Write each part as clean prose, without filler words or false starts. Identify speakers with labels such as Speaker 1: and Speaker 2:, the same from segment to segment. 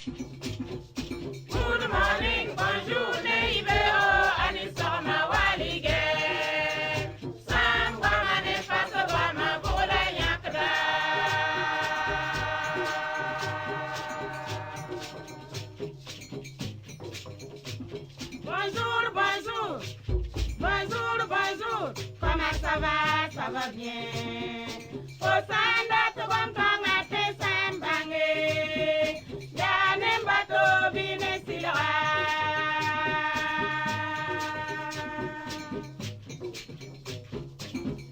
Speaker 1: Good morning, bonjour, Neibeo, Anisoma Walige. Sam Wamane Fasabama Bola Yakda. Bonjour, bonjour, bonjour, bonjour. Comment ça va? Ça va bien. Osanda Tobam Kangate Sambange. Yanem Bato Bine Silra.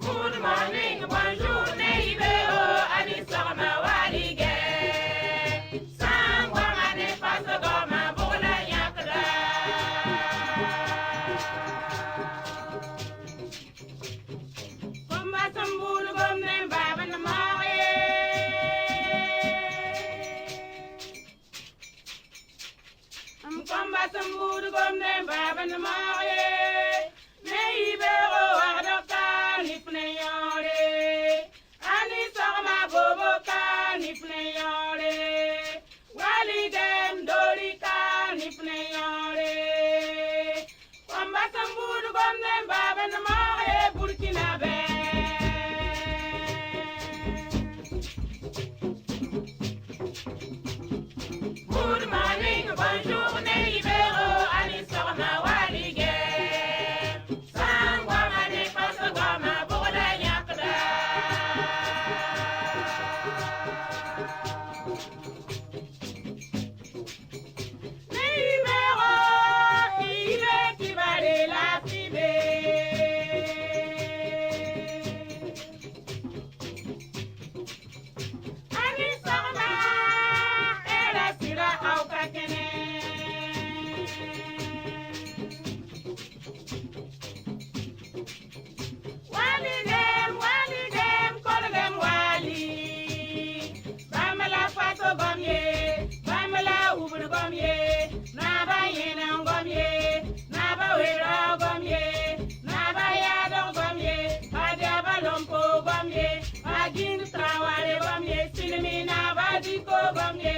Speaker 1: Good morning, bonjour, Neibeo, Anisoma Walige. Sam Wamane Fasabama Bola Yakda. Komba Sambulu Gomne Baba Namare. Komba Sambulu Gomne Baba Namare. Neibero Ardoka Nifneyore. Ani Sorma Boboka Nifneyore. Walidem Dorika Nifneyore. Komba Sambulu Gomne Baba Namare Burkina Be. Good morning, bonjour, Neibero, Anisoma Walige. Sangwa Mane Fasagama Bola Yakda. Neibero, il est qui va de la fibe. Anisoma, elle a sira au kakene. Walidem, walidem, kolgem wali. Bamela fato gomye, bamela ubur gomye. Naba yena gomye, naba wera gomye, naba yado gomye. Adaba lompo gomye, agin trawale gomye. Sinimi naba diko gomye,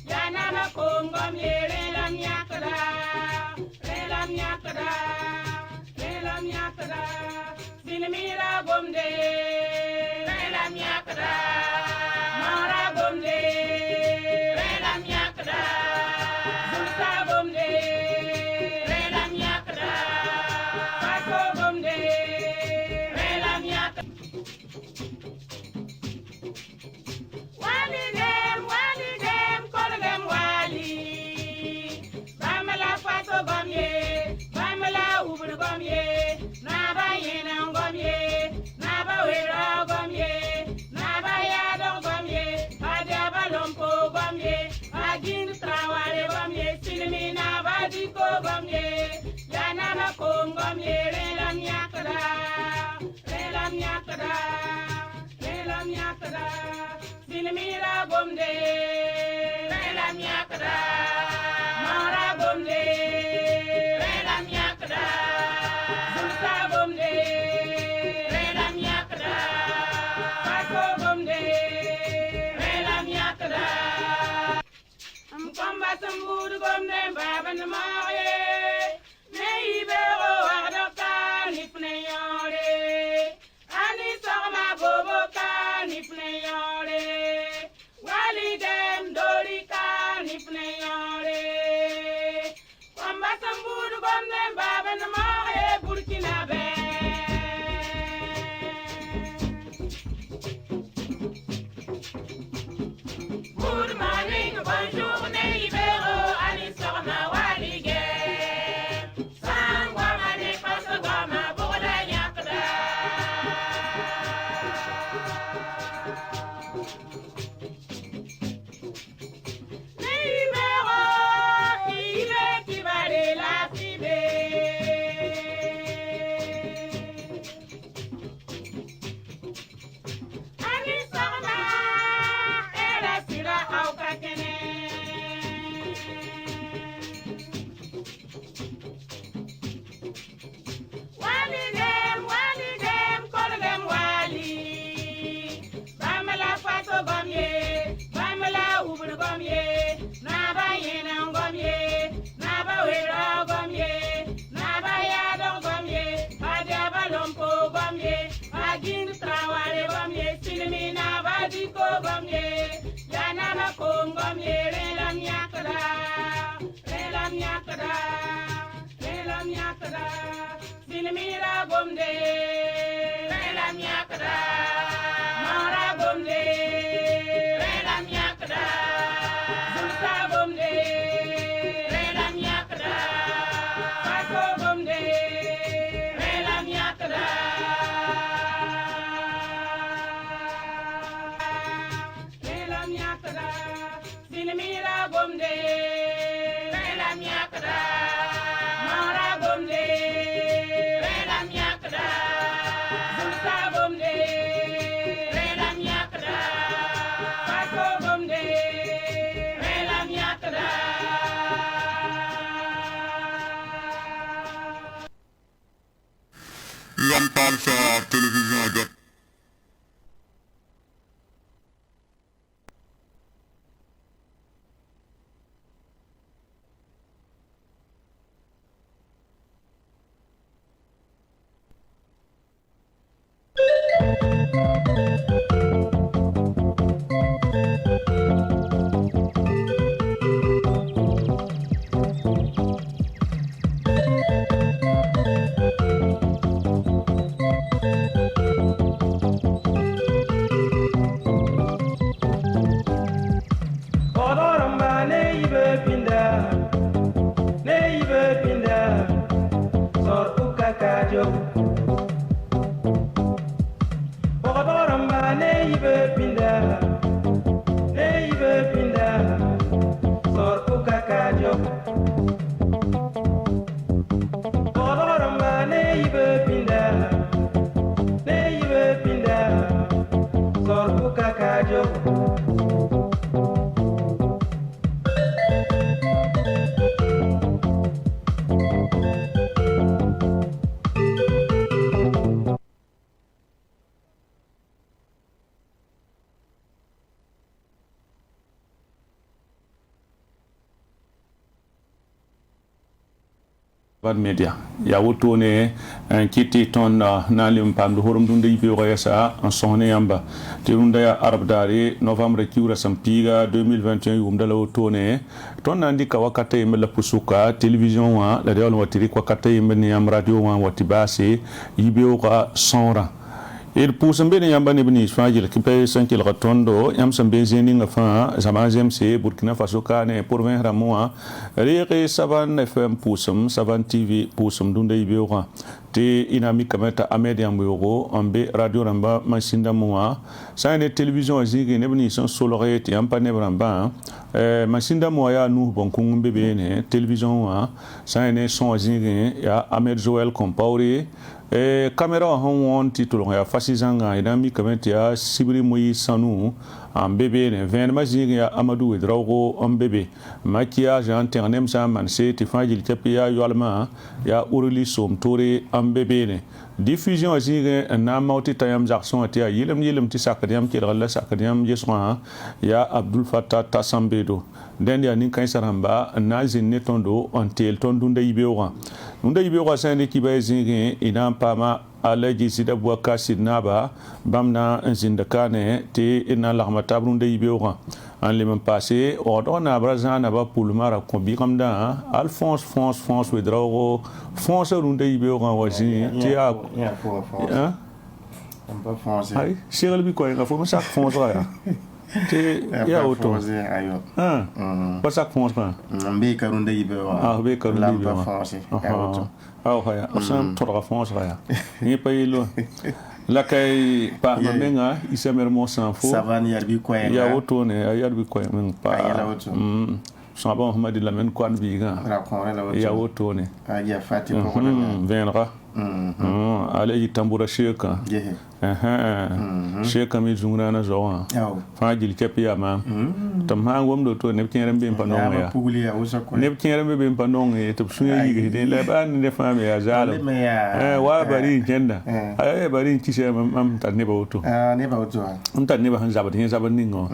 Speaker 1: yanama kom gomye. Relam yakada, relam yakada, relam yakada. Sinimira gomde, relam yakada. Mara gomde, relam yakada. Zulsa gomde, relam yakada. Faso gomde, relam yakada. Walidem, walidem, kolgem wali. Bamela faso gomye, bamela ubur gomye. Naba yena gomye, naba wera gomye, naba yado gomye. Adaba lompo gomye, agin trawale gomye. Silmi naba diko gomye, yanama kom gomye. Relam yakada, relam yakada, relam yakada. Silmira gomde, relam yakada. Mara gomde, relam yakada. Zulsa gomde, relam yakada. Faso gomde, relam yakada. Komba Sambulu Gomne Baba Namare. Neibero Ardoka Nifneyore. Ani Sorma Boboka Nifneyore. Walidem Dorika Nifneyore. Komba Sambulu Gomne Baba Namare Burkina Be. Good morning, bonjour, Neibero, Anisoma Walige. Sangwa Mane Fasagama Bola Yakda. Neibero, bomde rela miakda mara bomde rela miakda zulta bomde rela miakda paso bomde rela miakda
Speaker 2: Lampal sa television agak. Media ya woto ne kiti ton na lim pam do horum dunde yibe ko yasa en sonne yamba te runda ya arab dare novembre kiura sampiga 2021 yumda la woto ne ton nandi ka wakate me la pusuka television wa la de watiri ko wakate me ni am radio wa watibase yibe ko sonra il pousse mbene yamba ne bini fajil ki pe sankil gatondo yam sambe zeni nga fa zamazem se Burkina Faso ka ne pour 20 ramoa rege savan FM poussum savan TV poussum dunde yibewa te inami kameta amed yambo ambe radio ramba masinda moa sa ne television azigi ne bini son solore te yampa ne ramba masinda moa ya nu bonkung bebe ne television wa sa ne son azigi ya Amed Joel Compaoré caméra hon titre ya fasizanga idami kameti ya sibiri moyi sanu en bébé ne ven mazigi ya Amadou Drogo en bébé maquillage internem sa man se ti fajil tapia yolma ya urli som tore en bébé ne diffusion azigi na mauti tayam zakson atia yilam ti sakadiam ki la sakadiam jeswa ya Abdul Fattah Tassambedo den ya nin kan saramba na zinne tondo on tel tondunda yibewa nunda yibewa sane ki ba zigi ina pama alaji sida bwaka sidnaba bamna zindakane te ina lahmata brunda yibewa en les passé on a brazana ba pulmara ko bi kamda Alphonse France wedrago France runda yibewa wasi ti a
Speaker 3: on peut foncer
Speaker 2: ay segal bi ko nga fo ma sak France ya te ya auto
Speaker 3: ayo
Speaker 2: pas sak France pa
Speaker 3: mbe karunda yibewa
Speaker 2: be karunda yibewa
Speaker 3: foncer ya auto
Speaker 2: haya osam tora France ya ni payilo la kay pa mamenga isamer mo sans fo
Speaker 3: savan yarbi ko
Speaker 2: ya auto ne yarbi ko men pa
Speaker 3: ya auto
Speaker 2: sabo Mohamed Lamine Kwan biga ya auto ne
Speaker 3: ya fati ko
Speaker 2: venra على تنبورة شيكا شيكا مي زونغرانا زوا فاجل كبيا ما تمها وم دو تو نبكين رمبين بانون يا نبكين رمبين بانون يا تبسوني يجي لا بان نفهم يا زالم وابرين جندا اي بارين كيسه مام تنبا وتو
Speaker 3: نبا وتو
Speaker 2: ام تنبا هن زابت هن زابت نينغو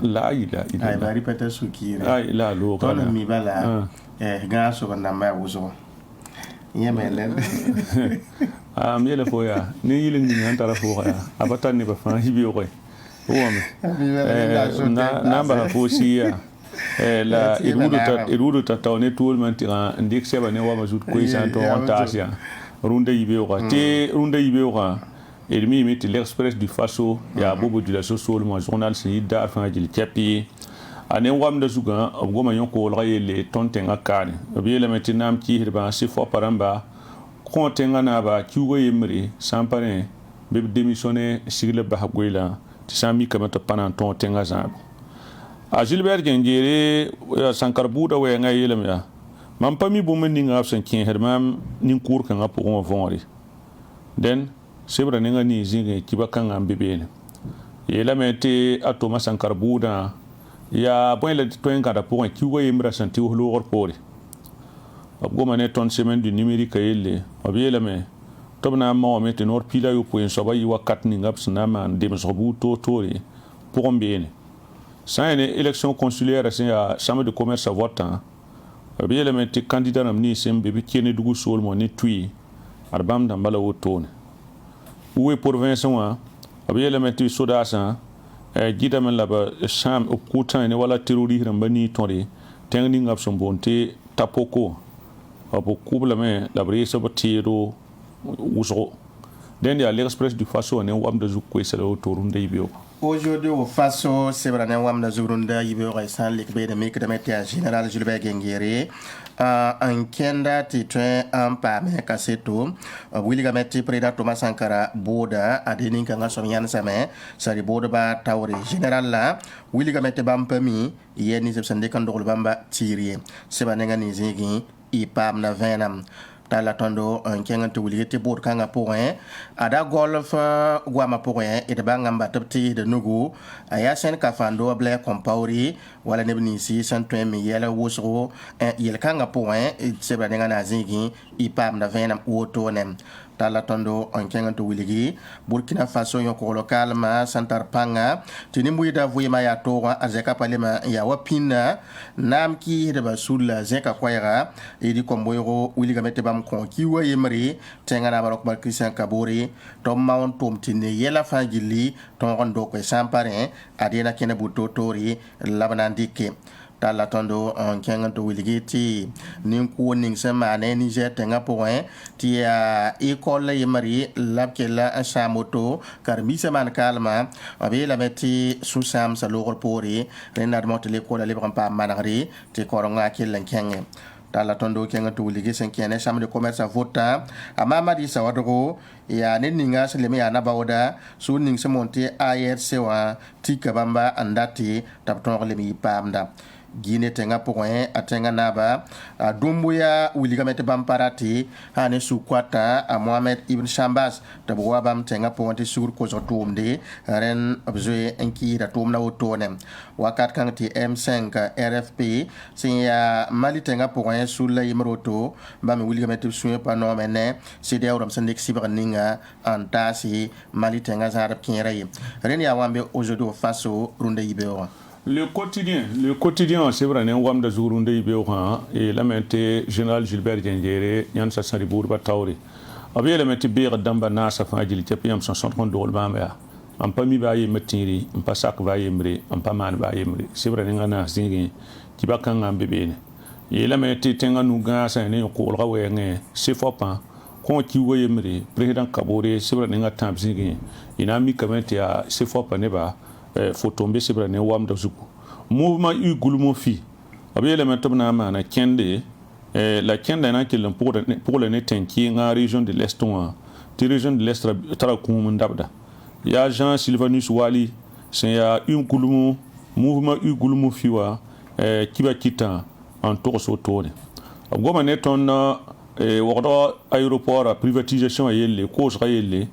Speaker 2: لا اله الا
Speaker 3: اي باري بتا سوكير
Speaker 2: اي لا لو
Speaker 3: كان مي بلا غاسو بنما وزو Yemen.
Speaker 2: Yele foya ni yiling ni antara foya abatan ni ba fa hibi o namba fosia la irudu ta tawne tool man tira ndik seba ne wa mazut ko isan to ontasia runda yibe o te runda yibe o elmi mit l'express du Faso ya bobo du la social mo journal si dar fa jil chapi ane wam da zuga goma yon ko la yele tontenga kane bi le metinam ki hirba si fo paramba kontenga na ba kiwo yemri sampare be démissionner sigle ba hagoila ti sami kamata panan tontenga zab a Gilbert Gengere Sankar Buda we nga yelem ya man pa mi bum ninga absen kin hermam nin kur kan apu on vonri den sebra ninga ni zinga kiba kan am bebene yela mete atoma Sankar Buda ya bon le toen kada pour un kiwa yemra santi wo lor pori abgo mané ton semaine du numérique yelle abiyela me tobna ma mete nor pila yo point so ba yi wakat ni ngap snama dem so bu to tori pour mbene sans une élection consulaire c'est à chambre de commerce à votant bien le mettre candidat namni sem bébé kene dugu sol mo ni tui arbam dambala wotone où est province wa bien le mettre soda sa gida men laba sham o kutan ne wala terroriste rambani tori tengni ngap som bonte tapoko apo kubla me la brise batiro uso den ya l'express du faso ne wam de zukwe sala otorunde ibio.
Speaker 3: Aujourd'hui, au Faso, c'est vrai que Zurunda, il veut rester de mettre général Gilbert Gengere. En kenda titwe ampa me kaseto wili ga metti preda Thomas Sankara boda adeni kanga somyan same sari boda ba tawre general la wili ga metti bampa mi yeni sebsande kan dogol bamba tirier seba nenga ni zigi ipam na venam tala tondo en kengan to wili te bod kanga point ada golf guama point et banga mbatati de nugu aya sen kafando ble compauri wala nebni si santwe mi yela wosro yel kanga point seba nenga na zigi ipam na venam woto nem tala tondo en kengan to wili Burkina Faso yon ko local ma santar panga tini muida vuima ya towa azeka palema ya wapina nam ki de basula zeka kwaira edi komboyro wili ga mette bam kon ki wa yemri tengana barok bar Christian Kabore tom maon tom tini yela fangili ton rondo ko sampare adena kene buto tori labanandike tala tondo en kengan to wiligiti nin ko nin sama ne Niger tenga point ti a école yemari labkela samoto karbisa man kalma abi la metti susam sa logor pori renard monte l'école libre pa manari ti koronga kilen kenge tala tondo kenga to wiligi sen kene chambre de commerce vota amama di sawadro ya neninga seleme ya nabawda su ning se monte ARC wa tikabamba andati tapton lemi pamda Guinée tenga point atenga naba dumbuya wiliga mete bamparati hane sukwata a Mohamed Ibn Chambas tabwa bam tenga point sur ko zotumde ren obzoe enki da tumna otone wakat kanti M5 RFP sinya mali tenga point sulla imroto bam wiliga mete suye panomene cede awram sandik sibraninga antasi mali tenga zarab kinrai ren ya wambe aujourd'hui faso runde ibewa.
Speaker 2: Le quotidien, c'est vrai, on de Zurunde Ibéoran et la mente général Gilbert Gengere, Yann Sassaribour Batauri. Avec la mente Bér Dambana, sa fin d'Ilitiapi, en 60 dollars Bambea. En pas mi baye metiri, en pas sac baye mri, en pas man baye mri. C'est vrai, n'en zingé, qui va quand un bébé. Et la mente tenga nouga, ça n'est au cours c'est fort pas. Quand tu vois mri, président Kabore, c'est vrai, n'en temps zingé. Il a mis quand même, c'est fort pas neba. Faut tomber c'est vrai ne wam da zuku mouvement u gulmo fi abiye le metom na mana kende la kende na kilen pour le neten qui en région de l'est wa ti région de l'est tara kum ndabda ya Jean Sylvanus Wali c'est ya un gulmo mouvement u gulmo fi wa qui va quitter en torso tone goma neton wado aéroport privatisation yelle cause yelle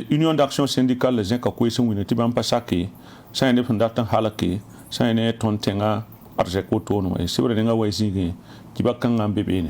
Speaker 2: Union d'action syndicale les gens qui sont unité bam pasaki ça ne peut pas halaki ça ne ton tenga arjeko tono et c'est vrai nga waisigi qui va kanga bébé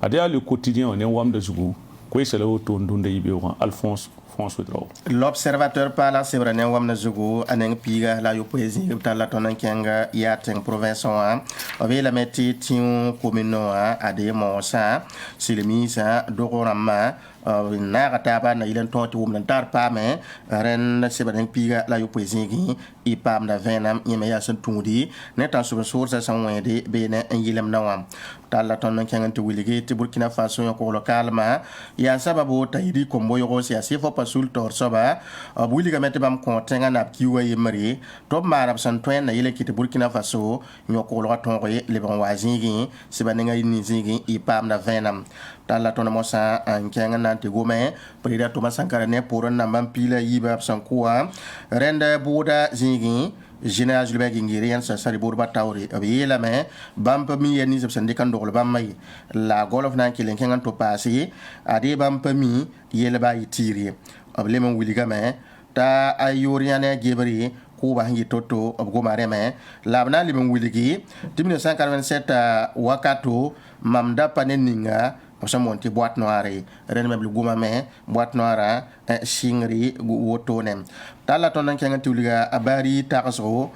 Speaker 2: adia le quotidien on est wam de zugu ko c'est le auto ndunde yibe Alphonse François Draw.
Speaker 3: L'observateur parla c'est vrai wam na zugu anen piga la yo poésie tala tonan kenga ya ten province wa ave la metti tion commune wa ade mo sa silmisa dogorama na taba na ilen tonti wum nan tar pame ren se baden piga la yo poésie gi i pam na venam yeme ya san tungudi ne tan so source san wede be ne en yilem nawam tala ton nan kengan to wiligi te Burkina Faso ko local ma ya sababu tayidi ko moyo si asifo pasul tor soba buliga mete bam ko tenga na kiwa yemri to marab san twen na yele kite Burkina Faso nyoko lo ton ko le bon wazingi se banenga ni zingi i pam na venam tala ton mo sa an kenga na te gome prida Thomas Sankara ne pour na mam pila yiba san kuwa rende boda zingi général Julbert Gingiri yan sa sari burba tawri yela me bam pa mi yani sab sandi kan dogol bam mai la golof nan kilen kan to pasi ade bam pa mi yela ba yitiri le men wiliga me ta ayoriane gebri ko ba hangi toto go mare me labna le men wiligi 1947 wakato mamda paneninga monti boîte noire ren mebli guma me boîte noire shingri wotonem tala ton nan kenga tuliga abari takaso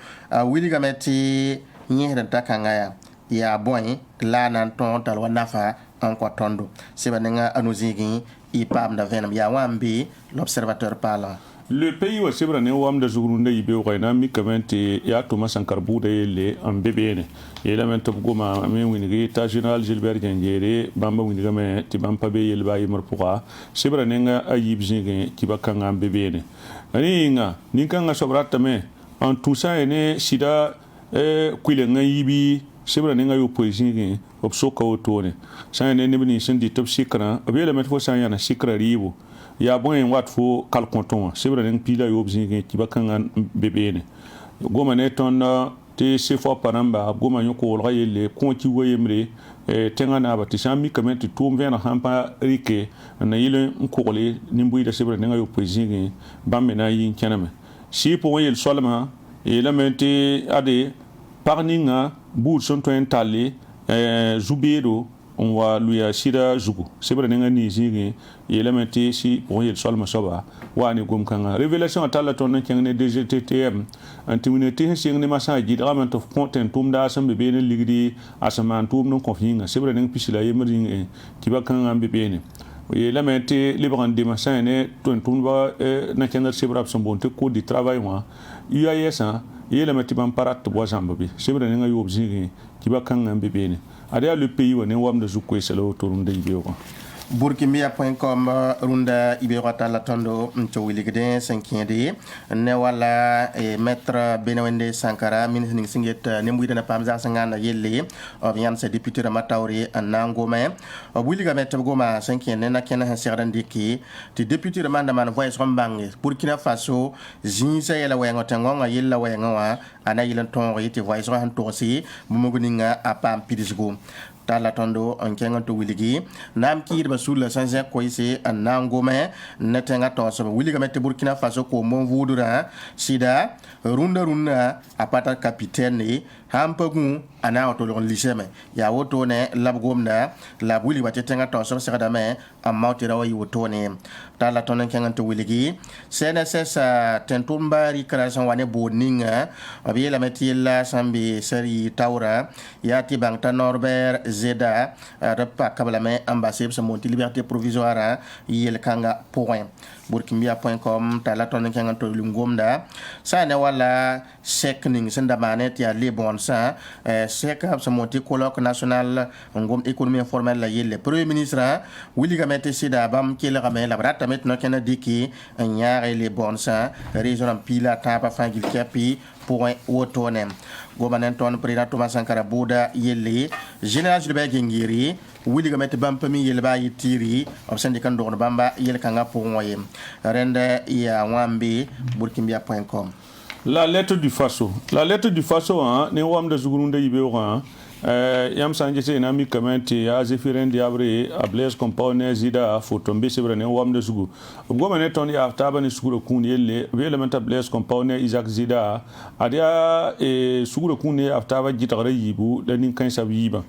Speaker 3: wiliga meti nyehran takanga ya boy la nan ton talwa nafa en ko tondo sebanenga anozigi ipam da venam ya wambi l'observateur parlant.
Speaker 2: Le pays wa sebra ne wam da zugurunde yibe ko na mi kamenti ya to masankar bude le am bebene yela men to goma me winigi ta général Gilbert Gengere bamba winigi me ti bamba be yel bayi marpuqa sebra ne nga ayib zingi ki bakanga am bebene ani nga ninkanga sobrata me en tout ça ene sida kwile nga yibi sebra ne nga yo poesingi opsoka otone sa ne ne bini sindi top sikra abela met fo sa yana sikra ribo ya bon wat fo kal konton sebra ning pila yo bzingi ki bakanga bebene goma ne ton te se fo paramba goma yoko olga yele konti woyemre tenga na bati sami kamenti tum vena hampa rike na yele nkole nimbuyi da sebra ninga yo poesingi bamme na yin kename si po yel solma elementi ade parninga bur son to entali zubero on wa luya sida zugu sebra ninga ni zingi elementi si pour yel solma soba wani gum kanga révélation atala ton ngi DGTTM antimunité sing ni masa gidament of content tum da sam be ne ligdi asaman tum non confinga sebra ninga pisila yemri kiba kanga be bene elementi libran de masa ne ton tum ba na kenga sebra absambonte ko di travail moi UAS elementi ban parat bo zambabi sebra ninga yob zingi kiba kanga be bene ada le pays woni wam de zukko selo torunde ibeko
Speaker 3: burkimbia.com runda ibero tala tondo to wiligde sankende ne wala maître Benawende Sankara ministre ning singet ne muyda na pamza sangana yelle yan sa député Ramatawri Nangome wiliga met goma sankende na kena hasirdan diki ti député Ramanda man voice rombange Burkina Faso zinsa yela wengo tangonga yella wengo wa ana yilan tonri ti voice ro han tosi mumuguninga apam pidisgo tala tondo on kenga to wiligi nam kiir basul sanza koise Nangome netenga to so wiliga met Burkina Faso ko mon vudura sida runda apata capitaine hampagu ana to lon liseme ya woto ne labgomna la wili watetenga to so sagada me amauti rawi woto ne tala tondo kenga to wiligi CNSS tentumba rikration wane boninga abiyela metilla sambi seri tawra yati bangta Norbert Zeda repa kabalame ambassade sa monti liberté provisoire yel kanga point burkimbia.com tala tondo kenga to lungomda sa ne wala sekning senda manet ya lebon sa seka sa monti colloque national ngom économie informelle la yel premier ministre Willy Gamete sida bam kele gamé la brata met no kena diki nyaare le bon sa région pila tapa fangil kapi point wotonem gomanen ton président Thomas Sankara Bouda yelle général Gilbert Gengiri Willy Gamete bam pami yel ba yitiri ob syndicat ndo bamba yel kanga pour moyem rende ya wambi burkimbia.com.
Speaker 2: La lettre du Faso hein ne wam de zugurunde yibe hein yam sanje se na mi kamenti ya zefiren diabre a Blaise Compaoré zida fotombe sebra ne wam de zugu goma ne ton ya tabani suguro kun yelle wele menta Blaise Compaoré Isaac zida adia suguro kun ne aftaba gitare yibu da nin kan sabiba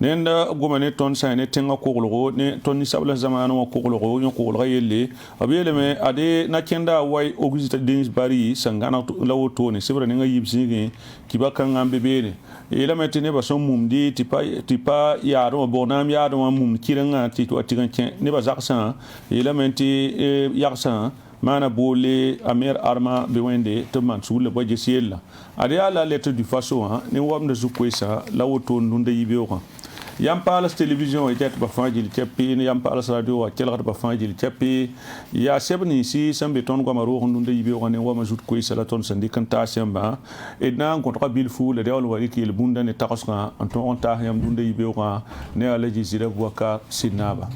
Speaker 2: nenda goma ne ton sa ne tenga kokolo ne ton ni sabla zamana wa kokolo nyo kokolo yelle abele me ade na kenda way Auguste Denis Bari sangana lawoto ne sebra ne yibsingi kibaka ngambe bene ela metene ba son mumdi tipa yaro bonam yaro mum kiranga titu atigan ne ba zaksan ela menti yaksan mana bole amer arma bewende to man sulle boje siella ade ala lettre du Faso ne wamde zukwesa lawoto nunde yibewa yam palas télévision et ba fanjil tepi yam palas radio wa kelgat ba fanjil tepi ya sebni si sambe ton ko maro hunde yibe woni wa majut ko isala ton sandi kan ta samba et na contre bil fu le dewal wari ki le bunda ne takosra en ton ta yam dunde yibe ko ne ala ji sira waka sinaba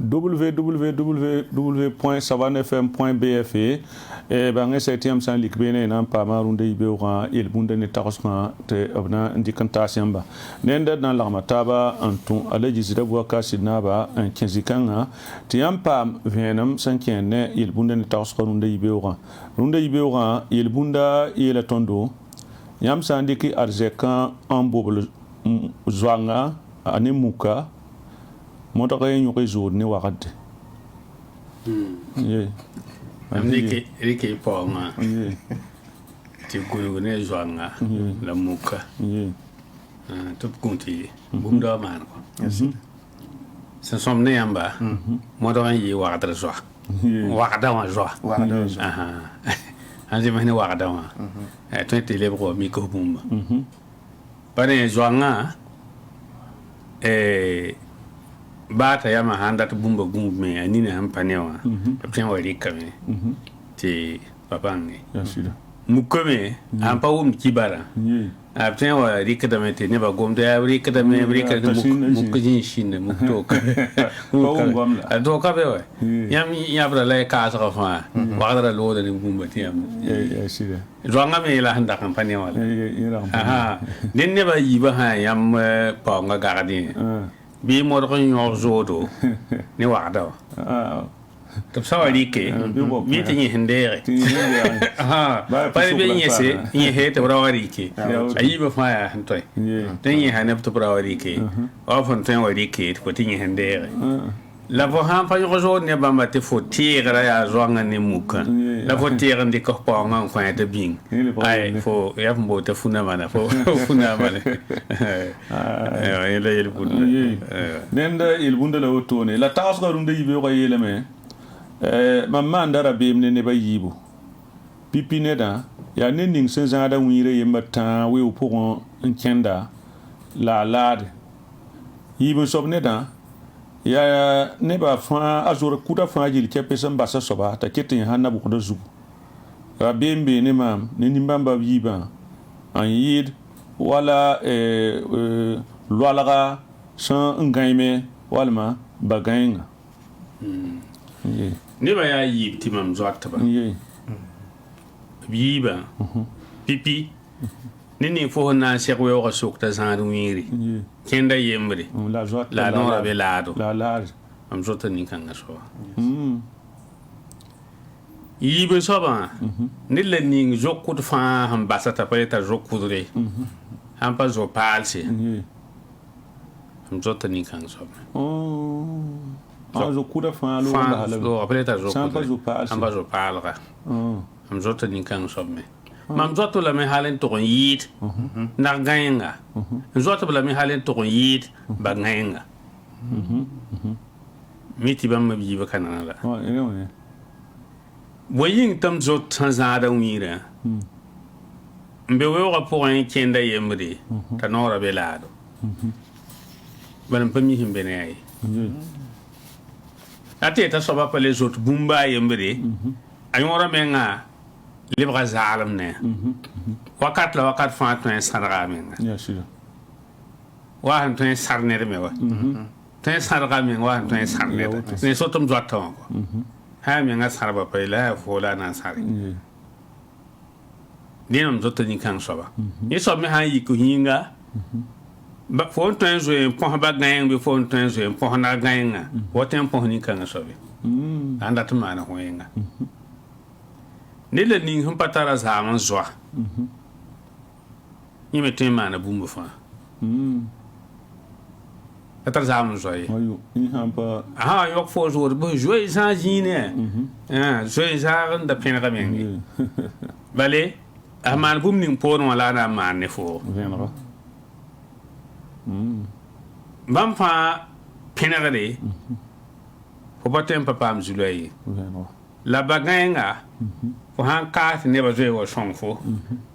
Speaker 2: www.savanfm.bfe ba nga saytiam san likbene nan pa marunde ibeuga il bunda ne taxma te abna ndikanta siamba nenda dan la mataba antu alaji zirabu ka sidnaba en kinzikanga tiam pa venam sankene il bunda ne taxma runde ibeuga il bunda il tondo yam sandiki arzeka en bobul zwanga ani muka moto kay ñu koy jour ni waxat ye
Speaker 4: rike ponga ti kunu ne zwanga la muka to kunti bum do man ko sa som ne yamba moto kan yi waxat zwa waxata wa zwa aha anje mahne waxata wa to te le bro mi ko bum pane zwanga bata yama handa to bumba gumbe anine hampanewa pien wari kame ti papange mukome ampa wum kibara apien wari kadame te ne ba gomde wari kadame mukujin shinde muktok do ka be wa yam yabra la ka sa fa wadara lo de bumba ti am zonga me la handa kampanye wala aha ne ba yiba ha yam pa nga gardi bi mo ko ñor zodo ni wada to sawari ke bi tinyi hendere aha pa bi nyese ni hete brawari ke ayi ba fa ya hantoy tinyi hanab to brawari ke ofon tin wari ke ko tinyi hendere la vo han pa yo zo ne ba mate fo tira ya zonga ni muka la vo tira ndi ko pa ngan fa ta bing ai fo ya mbo ta funa mana fo funa mana ele ele bun
Speaker 2: nenda il bunda la otone la taas ga runde yibe ko yele me mamma ndara be ne ba yibu pipi ne da ya ne ning sen za da wire yemba ta we o pour un kenda la lade yibu sob ne da ya ne ba fa azur kuta fa jil ke pesan basa soba ta ketin hanna bu ko zubu rabembe ne mam ne nimbamba yiba an yid wala lwalaga san ngaime walma bagainga
Speaker 4: ne ba ya yib ti mam zwat ba yiba pipi ne ni fo na sekwe o sokta zan wiri kenda yembre la nora be lado
Speaker 2: la
Speaker 4: am jota ni kanga so yibe soba ni le ni jokku fa ham basata paleta jokku dure ham pa zo palse am jota ni kanga so
Speaker 2: zo kuda fa lo
Speaker 4: la hala paleta jokku ham pa zo palga am jota ni kanga so me mam zoto la me halen to yit na gayenga zoto la me halen to yit ba gayenga miti bam bi ba kanana la boyin tam zot sanzada wira mbe we wa pour un kenda yemri ta nora belado ban pami himbe ne ay ate ta soba pa les autres bumba yemri ayora menga libra zalam ne wakat la wakat fa tan sarga men wa han tan sarne me wa tan sarga men wa tan sarne ne sotum jwaton ko ha men nga sarba pa la fo la na sari dinam zoto ni kan soba ni so me ha yi ko hinga ba fo tan zo en po ba gayen be fo tan zo en po na gayen wo tan po ni kan sobe anda tuma na hoyenga ne la ning hum patara zaman zwa ni metem mana bumbu fa patara zaman zwa yi
Speaker 2: ayo ni hampa
Speaker 4: aha yok fo zo bo joy sa jine joy sa da penra men bale aman bum ning por wala na man ne fo
Speaker 2: venra
Speaker 4: bam fa penra de fo batem papa am zulay
Speaker 2: venra
Speaker 4: la bagenga fo han kaat ne ba zoe wo song fo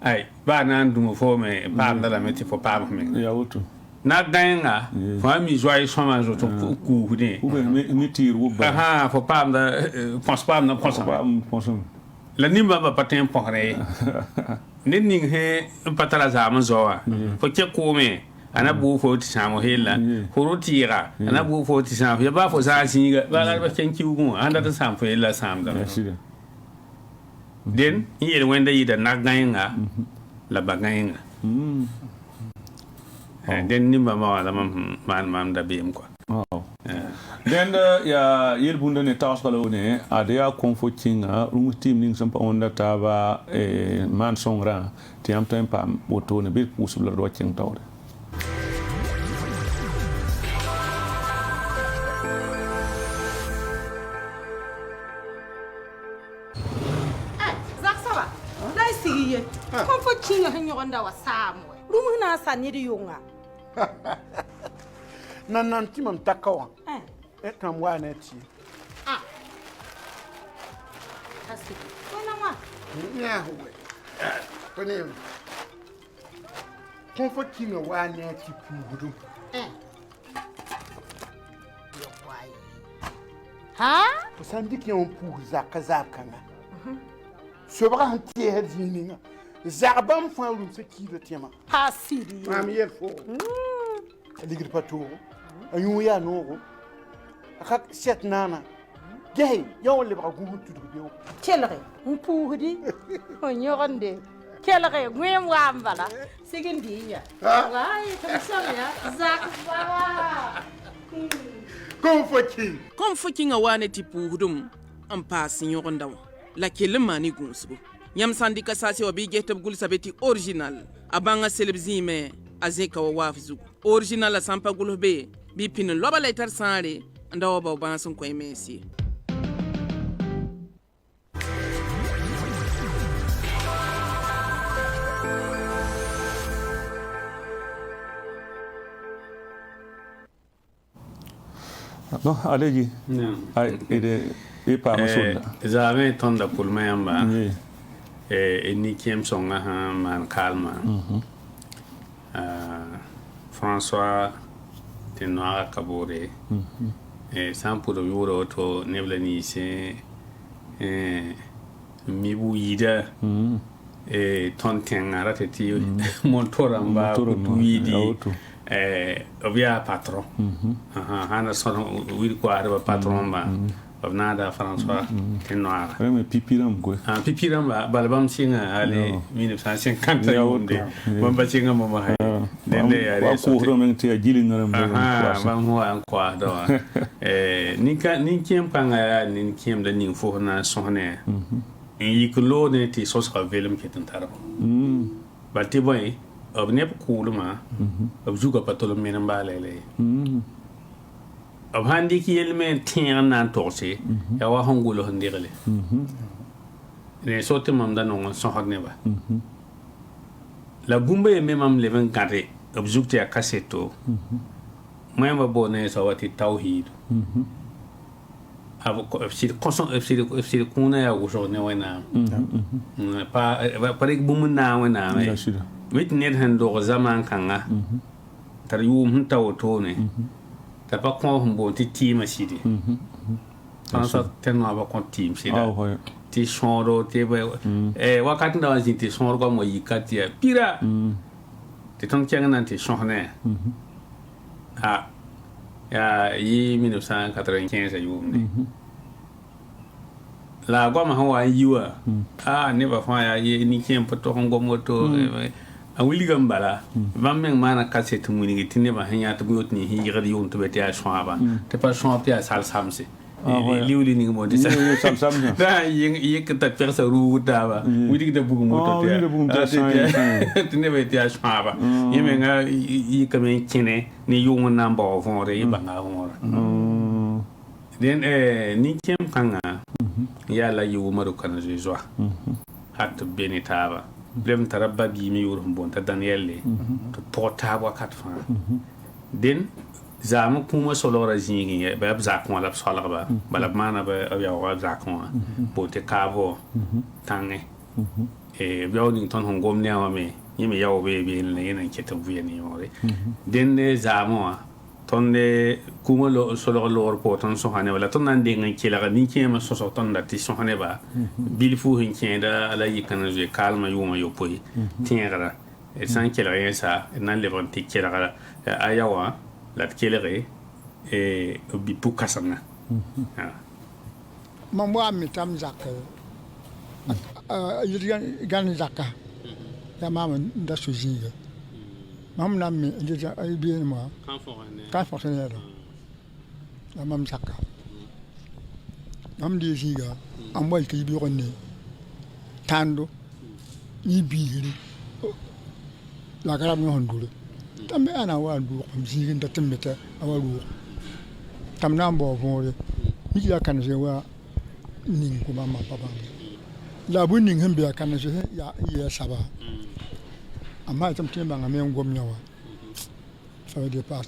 Speaker 4: ai ba nan dum fo me pa da la meti fo pa me
Speaker 2: ya wutu
Speaker 4: na gayenga fo mi joy soma zo to ku ne
Speaker 2: ou mi tir ou ba
Speaker 4: aha fo pa da pense pas na pense
Speaker 2: pas pensum
Speaker 4: la nimba ba patin pore ne ning he patala za ma zo wa fo ke ko me ana bu fo ti samo hela horo tira ana bu fo ti samo ya ba fo sa singa ba la ba ken kiwu anda ta sam fo hela sam da den yel wenda yida naganga la baganga den ni mama wala mam da bim quoi
Speaker 2: den ya yel bunda ne tawskalo ne adaya konfo kinga team ning sampa onda taba man songra ti am time pam boto ne be usul do king tawre
Speaker 1: konfo kinga hanyogonda wa samwe rumuna saniri yunga
Speaker 5: nan timam takawa etam wa na ti
Speaker 1: kasi wala ma
Speaker 5: nya huwe kone konfo kinga wa na ti pugudu
Speaker 1: yo kwai ha
Speaker 5: usandi ki on pugu zaka na sobra hanti hedinga zarbam fa lu se ki de tema
Speaker 1: ha siri
Speaker 5: mam yer fo ligir pato ayu ya no akak set nana gay yaw le ba gugu tudu biyo
Speaker 1: kelre mpuhudi onyogonde kelre ngwem wambala sigindinya wai kamsanya zak baba
Speaker 5: konfo
Speaker 6: king awane tipuhudum ampa sinyogonda la kelemani gunsugo yam sandika sase obi getab gul sabeti original abanga selebzime azeka wa wafzu original sampa gulbe bi pin loba letter sare ndawo ba bansun ko emesi
Speaker 2: no aleji ay ide pa masulla
Speaker 4: zame tonda pulma yamba ni kiem songa ha man calma François Tenoir Kabore sans pour le euro to neblani se mi bu yida tonten arateti montoramba tuidi obia patron hana son wi ko arba patron ba nada François Tenoir
Speaker 2: mais pipiram quoi
Speaker 4: pipiram balbam singa ale 1950 yonde bomba singa mama hay dende ya
Speaker 2: ko ko men te jili ngaram
Speaker 4: ba mo an kwa do ni kiem panga ni kiem da ni fo na sonne yikulo ne ti sos ka velum ketan taro ba ti boy obne ko luma objuga patolo men ba lele ab handi ki yelmen tin nan torse ya wa hongulo hondirele ne sote mam da non so hodne ba la bumba e memam leven kare ab jukte ya kaseto moyamba bone so wati tawhid ab ko fsi kuna ya go so ne wana pa parik bumun na wana wit net hando zaman kanga tar yum tawoto ne ta pa ko humbo ti team asidi tansa tenwa ba ko team sida ti sonro te ba wakati ndawa ti sonro ko mo yikati ya pira ti ton kyanga nan ti sonne ya yi 1995 yumne la gwa ma hawa yiwa ne ba fa ya yi ni kem poto ngo moto a wuli gambala van men mana cassette muni ngi tinne ba hanya to bot ni hi gadi yum to beti a shwaba te pa shwaba ya sal samse liwli ni mo de sa
Speaker 2: sam sam
Speaker 4: da yi ka ta persa ru da ba wuli da bugu moto te tinne beti a shwaba yeme nga yi ka men kine ni yum na mbo fon re ba nga fon den ni kem kanga ya la yu maru kana jwa hat benitaba blem tarabba bi mi yurum bon ta Daniel to porta wakat fa den zamu kuma solora zingi ba zakon la solar ba bala mana ba ya wa zakon bo te kavo tange biawni ton hon gomne wa me yimi yawo be ne yana ketan buye ni yore den ne zamu tonde kuma lo solor lor po ton so hane wala ton nan de ngi kila ni kema so so ton da ti so hane ba bil fu hin kenda ala yikana je kalma yuma yo poyi tienra et sans qu'elle rien ça nan le vont tirer la ayawa la kelere et bi pukasanga
Speaker 7: mam wa mi tam zakka gan zakka ya mama nda sujiga mam nam mi déjà ay bien moi quand fonctionnaire la mam zakka mam di jiga am wal ki bi ronne tando ni biri la garab no hondule tambe ana wa du am jigin da tembeta awalu tam na mbo vore ni ya kan je wa ning ko mama papa la bu ning hembe kan je ya saba amma tam temba ngame ngom nyawa ça veut dire pas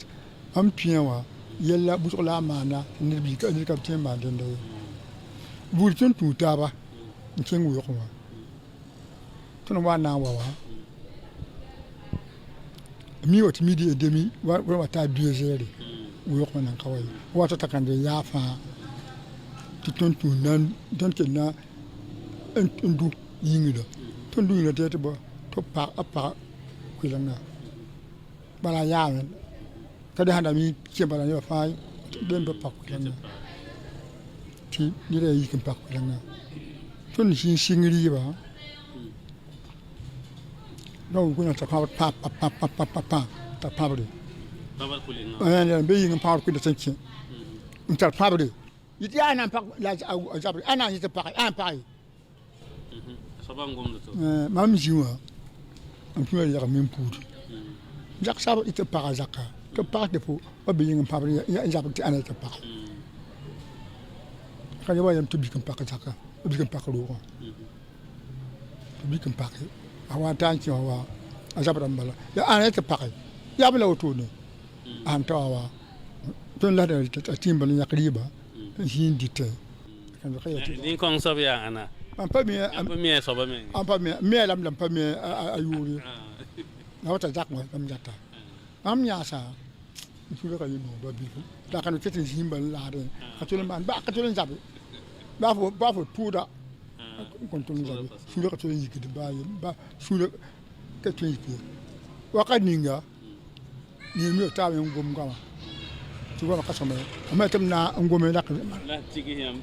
Speaker 7: am pien wa yella bu la mana ni bi ka ni ka temba den de bu tun tuta ba kin wu ko tun wa na wa mi wati midi et demi wa ta 2 heures wu ko nan kawai wata takande ya fa tun nan don ke na ndu yingido tun du na tete ba to pa apa kulanga bala ya kada handa mi ke bala ya fa den ba pa kulanga ti ni re yi kan pa kulanga tun shi shingiri ba no kuna ta pa ta pa bari ana be yin pa ku da tanki ta pa bari yiti ana pa la ajabri ana yiti pa an pa
Speaker 4: sabam gom to
Speaker 7: mam jiwa am kuma ya min pudu jak sabo ite pa zakka to pa de po o be yin pa bari ya ajabri ana ta pa kan ya yam to bi kan pa zakka bi kan pa ro ko bi kan pa awa tanki wa azabra mbala ya ana ta pa ya bala wato ne an tawa ton la da timbal ya qriba hin dite kan ko yati
Speaker 4: din kon sob ya ana
Speaker 7: am pa mi
Speaker 4: soba me
Speaker 7: am pa mi lam pa mi ayuri na wata jak mo am jata am ya sa su ka yimo ba bi da kan tete himbal la de ka to man ba ka to zabi ba fo puda kon to zabi su ka to yiki ba ba su ka to yiki waka ninga ni mi ta mi ngom ngama tu goma kasama amma tam na ngome la
Speaker 4: tigi yam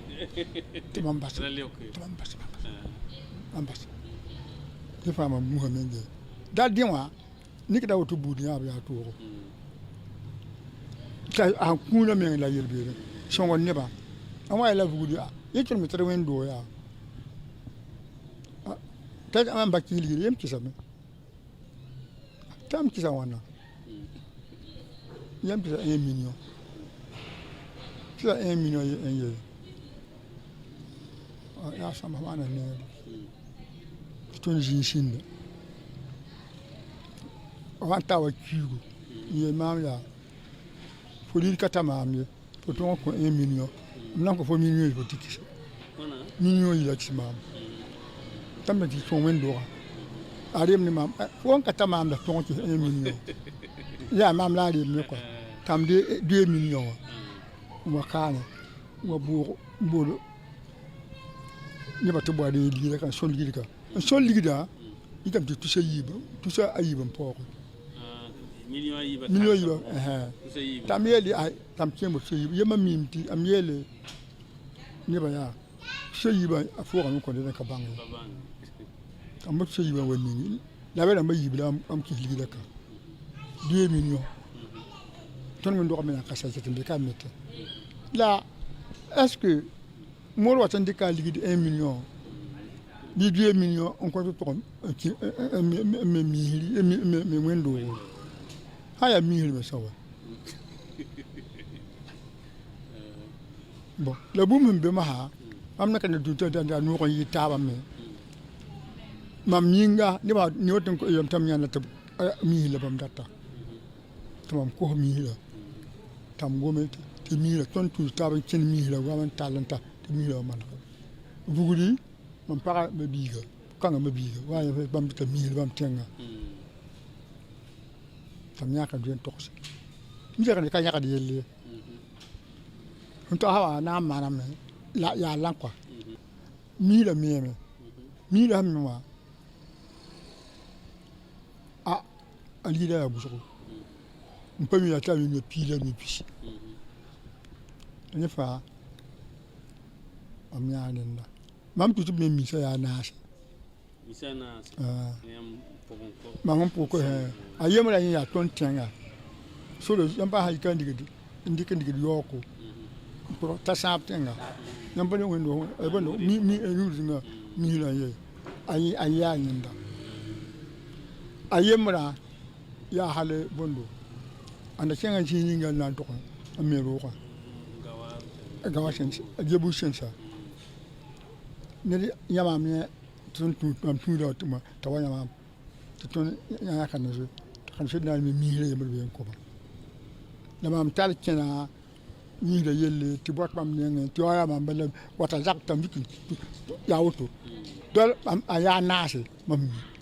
Speaker 7: timam bas am bas ke fama muhammad de dal dinwa ni ka dawo to budi ya to ko ka a kuna men la yelbe songo neba amma la budi a yitul mi tere wen do ya ta am bakili yem kisame tam kisa wana yam kisa 1 million kisa 1 million en ye ya sama mana ne tun jinsin wanta wa kigo ye mam ya foli kata mam ye to ko 1 million nan ko fo million ko tikisa million yi la ci mam tambe ci son wen do arem ni mam won kata mam da ton ci 1 million ya mam la ri mi ko tam de 2 million wa kana wa buru ni ba to bo de li ka sol li da ikam ti touché yiba touché ayiba poko
Speaker 4: million yiba
Speaker 7: tam yeli ay tam kembo yiba yema mimti am yele ni ba ya yiba afo kan ko de ka bangi am mo yiba woni la be na ma yiba am ki li da ka 2 millions ton mo ndo ko mena ka sa tete ka mette là est-ce que mo lo tan de ka li 1 million di 2 millions on compte pour me wendo haya mihiri me sawa bon la bu mun be ma ha am na kan du da no ko yi taba me mam yinga ni ba ni wotan ko yom tam nyana tab mi la bam data tamam ko mi la tam gome te mi la ton tu taba ken mi la wa man talanta te mi la man bugudi man para me biga kanga me biga waaye bam ta mi bam tenga tam nyaka duen toksi mi jara ka nyaka de yelle to hawa na mana me la ya lan kwa mi la mi la mi wa a alida ya busoko mpami ya tabi ne pile ne pisi ne fa amya nenda mam tutu me misa ya nasi mamam poko he ayem la ya ton tenga so le yamba ha kan digidi yoko pro ta sap tenga yamba ne wendo e bono mi yuzinga mi la ye ay ya nenda ayem la ya hale bondo anda kenga chini ngal na to amero ko gawa sense jebu sense ne yama me tun am tudo tuma tawanya mam tun ya kan zo kan so dal mi mire yemul ben ko ba na mam tal kena ni da yelle ti bot mam ne ti waya mam bele wata zak tam bikin ya wuto dol am aya nase mam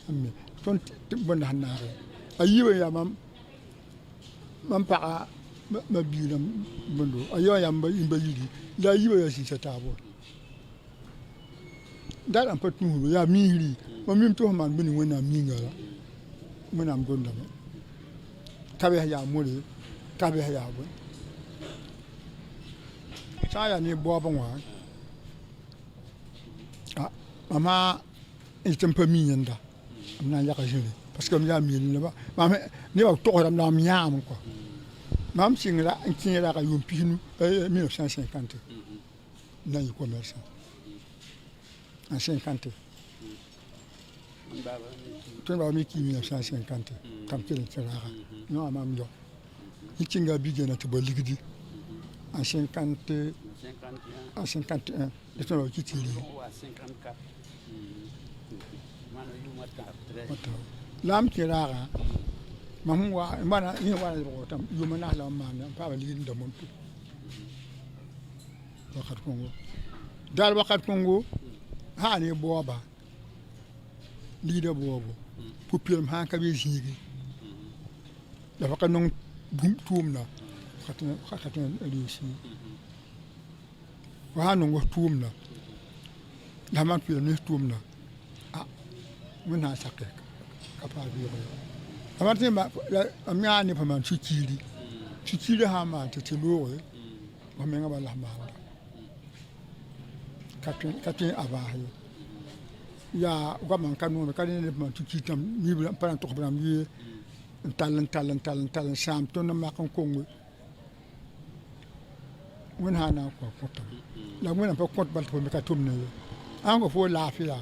Speaker 7: amme ton bon hanare ayiwe ya mam pa ma bilam bondo ayo yamba imba yidi la yiwe ya si tabo dal am pat mu ya miri mo mim to man bini wona mingala mona am gonda ma tabe ya mori tabe ya bo saya ni bo ba wa mama item pa mi yanda am na ya ka jini parce que ya mi ni ba mama ni ba to ram na mi am ko mam singla en kinira ka yum pinu 1950 na yi commerçant en 50 tu vas me qui 1950 tam kele tsara no amam yo ikinga bige na tuba ligidi en 50 en 51 et tu vas quitter 54 lam kirara mamu wa mana ni wa ro tam yumana la mana pa ba ligidi da mon tu wakat kongo dal wakat kongo hani boba lida bobo pupilm han ka be jigi da fa kanon bum tumna khatna alisi wa hanon go tumna da man pil ne tumna mun ha sakke ka pa bi ba amarte ma amya ni pa man chikiri ha ma tetelo wa menga ba la ma katin abahi ya gwaman kanu ka ne ma tuki tam ni para to bram yi talan sam to na ma kan kongo won hana ko tam la mun pa ko bal to me ka tum ne an go fo lafiya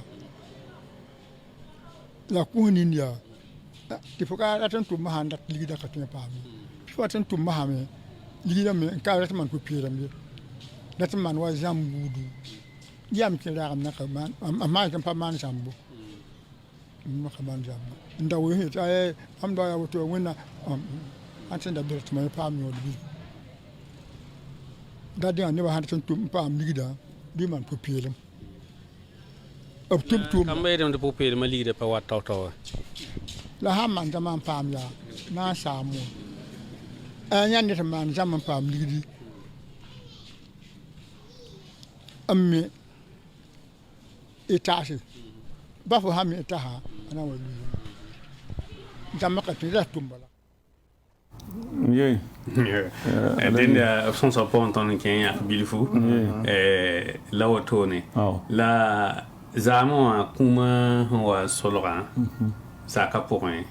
Speaker 7: la ko ni ya ti fo ka atan tum ma handat ligi da ka to pa mi fo atan tum ma ha me ligi da me ka rat man ko piram yi dat man wa jambudu yam ci raam naka man amma kan pa man sambu naka man jambu ndaw yi ay am do ya woto wona antin da bir tuma pa mi wodi da dia ne ba han tan tum pa am ligida bi man ko piram ab tum
Speaker 4: kam be dem de po piram ligida pa wat taw
Speaker 7: la ha man da man pa am ya na samu anyan ne man zaman pa am ligidi amme itashi ba fo hami itaha ana wali jamaka tira tumbala
Speaker 2: yey
Speaker 4: den der son så på anton Kenya bilifu la wotone la zamo kuma wa solra saka point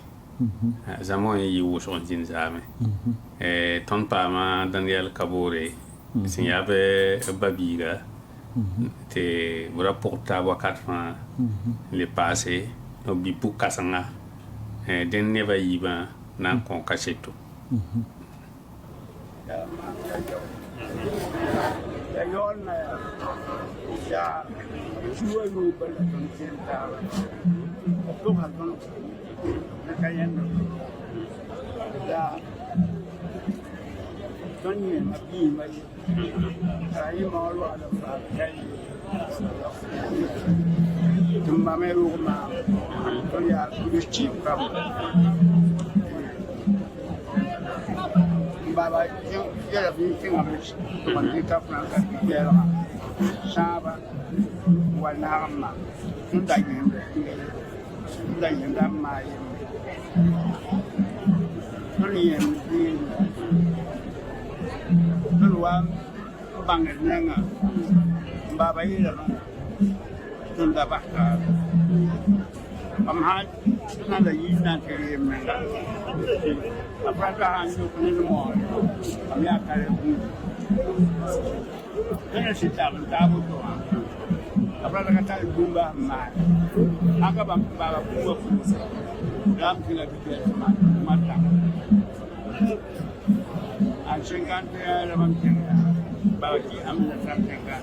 Speaker 4: zamo yi wo so din zame ton pa ma Daniel Kabore sinyabe babiga te rapporta wakat fa le passé no bipu kasanga den ne ba yiba nan kon kacheto
Speaker 8: ya yona ya chuo no bala ton senta to ha ton kayendo ya Tanya nabi mai sai malu ada pakai cuma meru ma ya kudu chip kam baba ya la bin king am man kita franka ya la saba wala ma tunda yende mai Tony Luam Bangananga Babaila Tundabaka. I'm hard another year not to him. A brother and you in the morning. I'm not carrying. Then I sit down and double to him. A brother can tell Bumba man. Akabam Baba Bumba. Ram Killa became Mata. And Shinkantia Ramankin. Baki Amna Sankanka.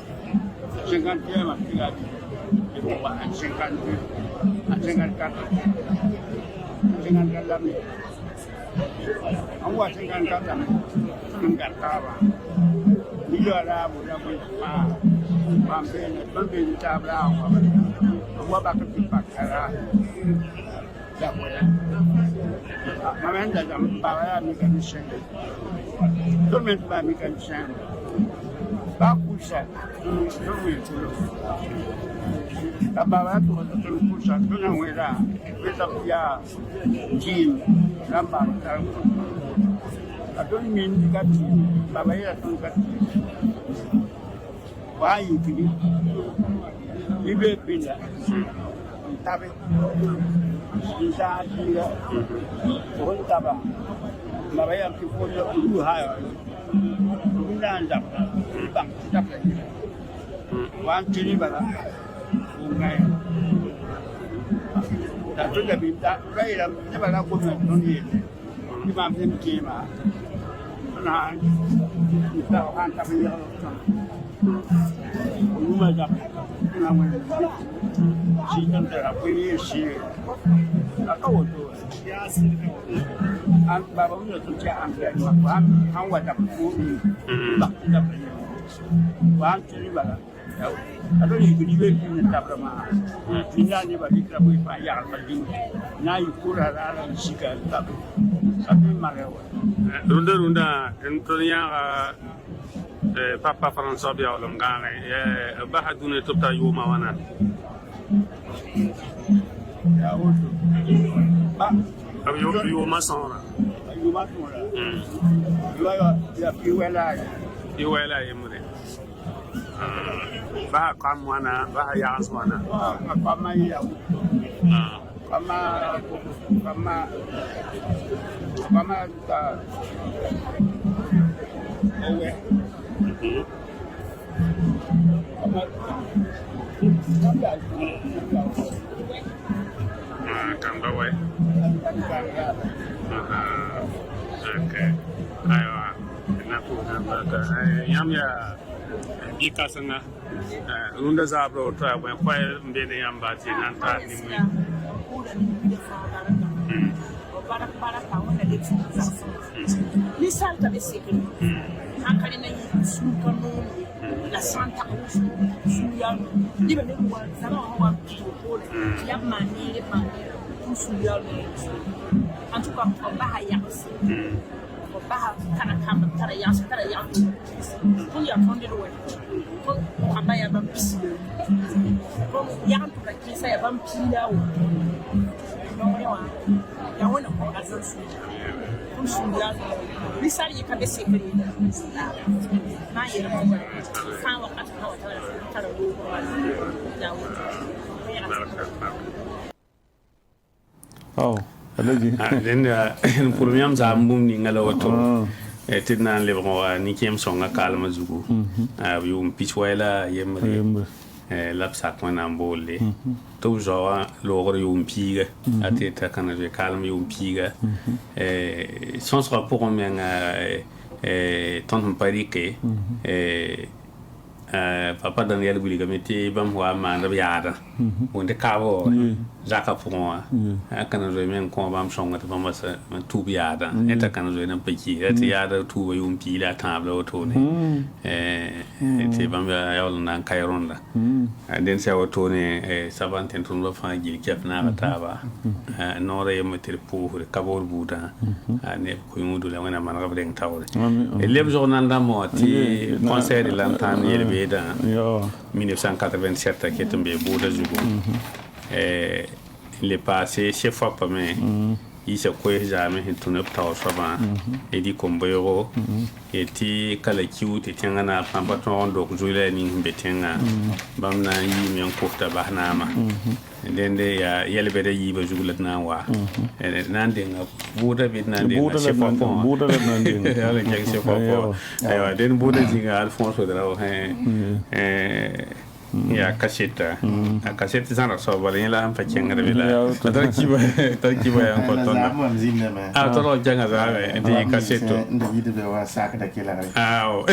Speaker 8: Shinkantia Matiga. And Shinkantia. Dengan kami, awak dengan kami menggak kawan. Dia ada muda muda, pembeli cabang, awak bakal dipakai. Tak boleh. Mamen dalam bawa mekanisme, tu memang mekanisme. Bagus saja, tu. Bawa tu betul pusat tu yang wira, kita dia jin, nampak tak? Atau min kat bawa ya tu kat, bayi tu, ibu pindah, tapi kita dia, orang tabah, bawa ya tu pun dulu hai, kita anjak, bang kita pergi, wan ciri bala. Ngay đã rất là biến tạng đây là các bạn đang quân nó nhìn nhưng mà thêm kia mà là tạo an tâm lý nhưng mà gặp là mình chỉ cần là cái gì là có một tuổi anh bà bóng giờ tôi ăn cái mà anh không phải tập cũ gì tập tập anh chỉ bảo là atau ni berdiri di tempat ramah, tinggal di bawah kita boleh bayar lagi, naik kurang ada sikap tapi marewa.
Speaker 4: Runda, intinya papa Fransa biar orang kaya, bahas dunia tu tak yuma mana.
Speaker 8: Ya betul.
Speaker 4: Tapi yuma sana.
Speaker 8: Yuma sana. Ya piwala.
Speaker 4: Piwala yang mana? Bah kamana, bah yang mana?
Speaker 8: Kama ya. Kama ta. Owe.
Speaker 4: Kang bawa. Okay. Ayo, nak pun yang ya. Ika sanga runda zabro tra kwa mbele yamba tinanta ni mwe
Speaker 1: para kauna de ni salta de sekri akali na sukano la santa suya dibe ne kwa sana wa ko ya mani suya en tout cas on va hayas bah kana kama tara yang pun ya konde do pun abaya bam pisi pun yang tu lagi saya bam pila o no ya wona ko azan su pun suya misal yi ka be sekri na yi na fa wa ka tara do ya
Speaker 2: oh alaji
Speaker 4: den premier zambum ni ngala wato tidna le ba ni kem songa kalma zugu yum pichwela yemre lapsak wana mbolle to jawa logor yum piga ateta kana je kalma yum piga sans rapport menga ton parike papa Daniel Guliga meti bam wa manda biada onde kawo zaka pon kana zo men ko bam songa te bam sa tu biada eta kana zo na peki eta yada tu yum pila tabla to ne te bam ya yol nan kayronda den se wato ne sabanten tun lo fa gil kef na taba no re meter pour kabor buda ne ko yudu la wana man rabden tawre leb journal da mo ti conseil de l'entame yelbe dans 1987 qui est tombé Bouddha Zugo. Il est passé chez fois pas mais isa ko jame hin tunap taw soba edi komboyo eti kala kiu te tengana pamba ton do zule ni betenga bamna yi men kofta bahnama dende ya yelbede yi ba jugulat na wa nan de nga buda bit nan de buda nan de ala jeng se fofo aywa den buda jinga alfonso dra ya kaseta a kaseta sana so bale la am facenga de la tarkiba ya ko ton a to ro janga za de kaseto
Speaker 3: de yide be wa sak da kila
Speaker 4: ah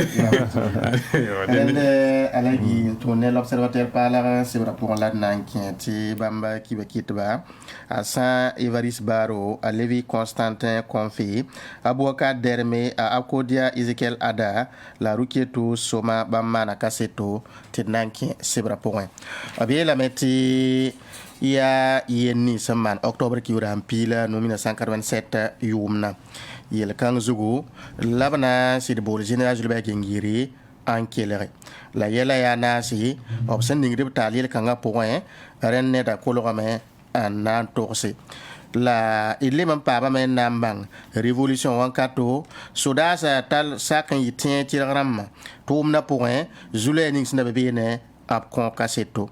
Speaker 3: alagi tourner l'observateur parla c'est pour la nankienti bamba ki be kitba à Saint Évariste Baro à Lévi Constantin Confi à Boka Derme à Akodia Ezekiel Ada la Rukieto Soma Bamana Kaseto Tenanki Sebra Point abie la meti ya yenni saman octobre ki wura pila no 1987 yumna yel kan zugu labana sid bol general Julbert Gengiri en kelere la yela ya nasi obsen ningrib talil kanga point renne da kolorame an nan torse la ile man pa ba men nambang révolution wankato soda sa tal sakan yitien tiragram tumna point zulenix na bebene ap kon kaseto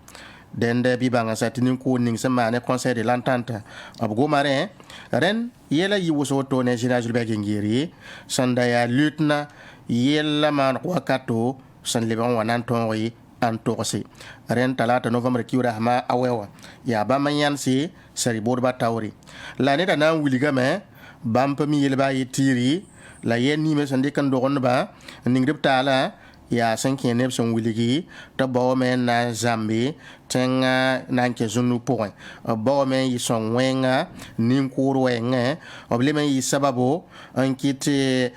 Speaker 3: dende bi banga satinin ko ning samane conseil de l'entente ab go marin ren yela yi woso to ne général Julbert Gengiri sanda ya lieutenant yela man wakato san leban wanan tonri an torse ren talata novembre ki rahma awewa ya ba manyan si sari borba tawri la ne da nan wiligame bam pami yelba yitiri la yen ni me sande kan dogon ba ningrib tala ya sanke ne son wiligi to bawo men na zambi tenga nanke zunu point bawo men yi son wenga nin kuru wenga obleme yi sababo ankite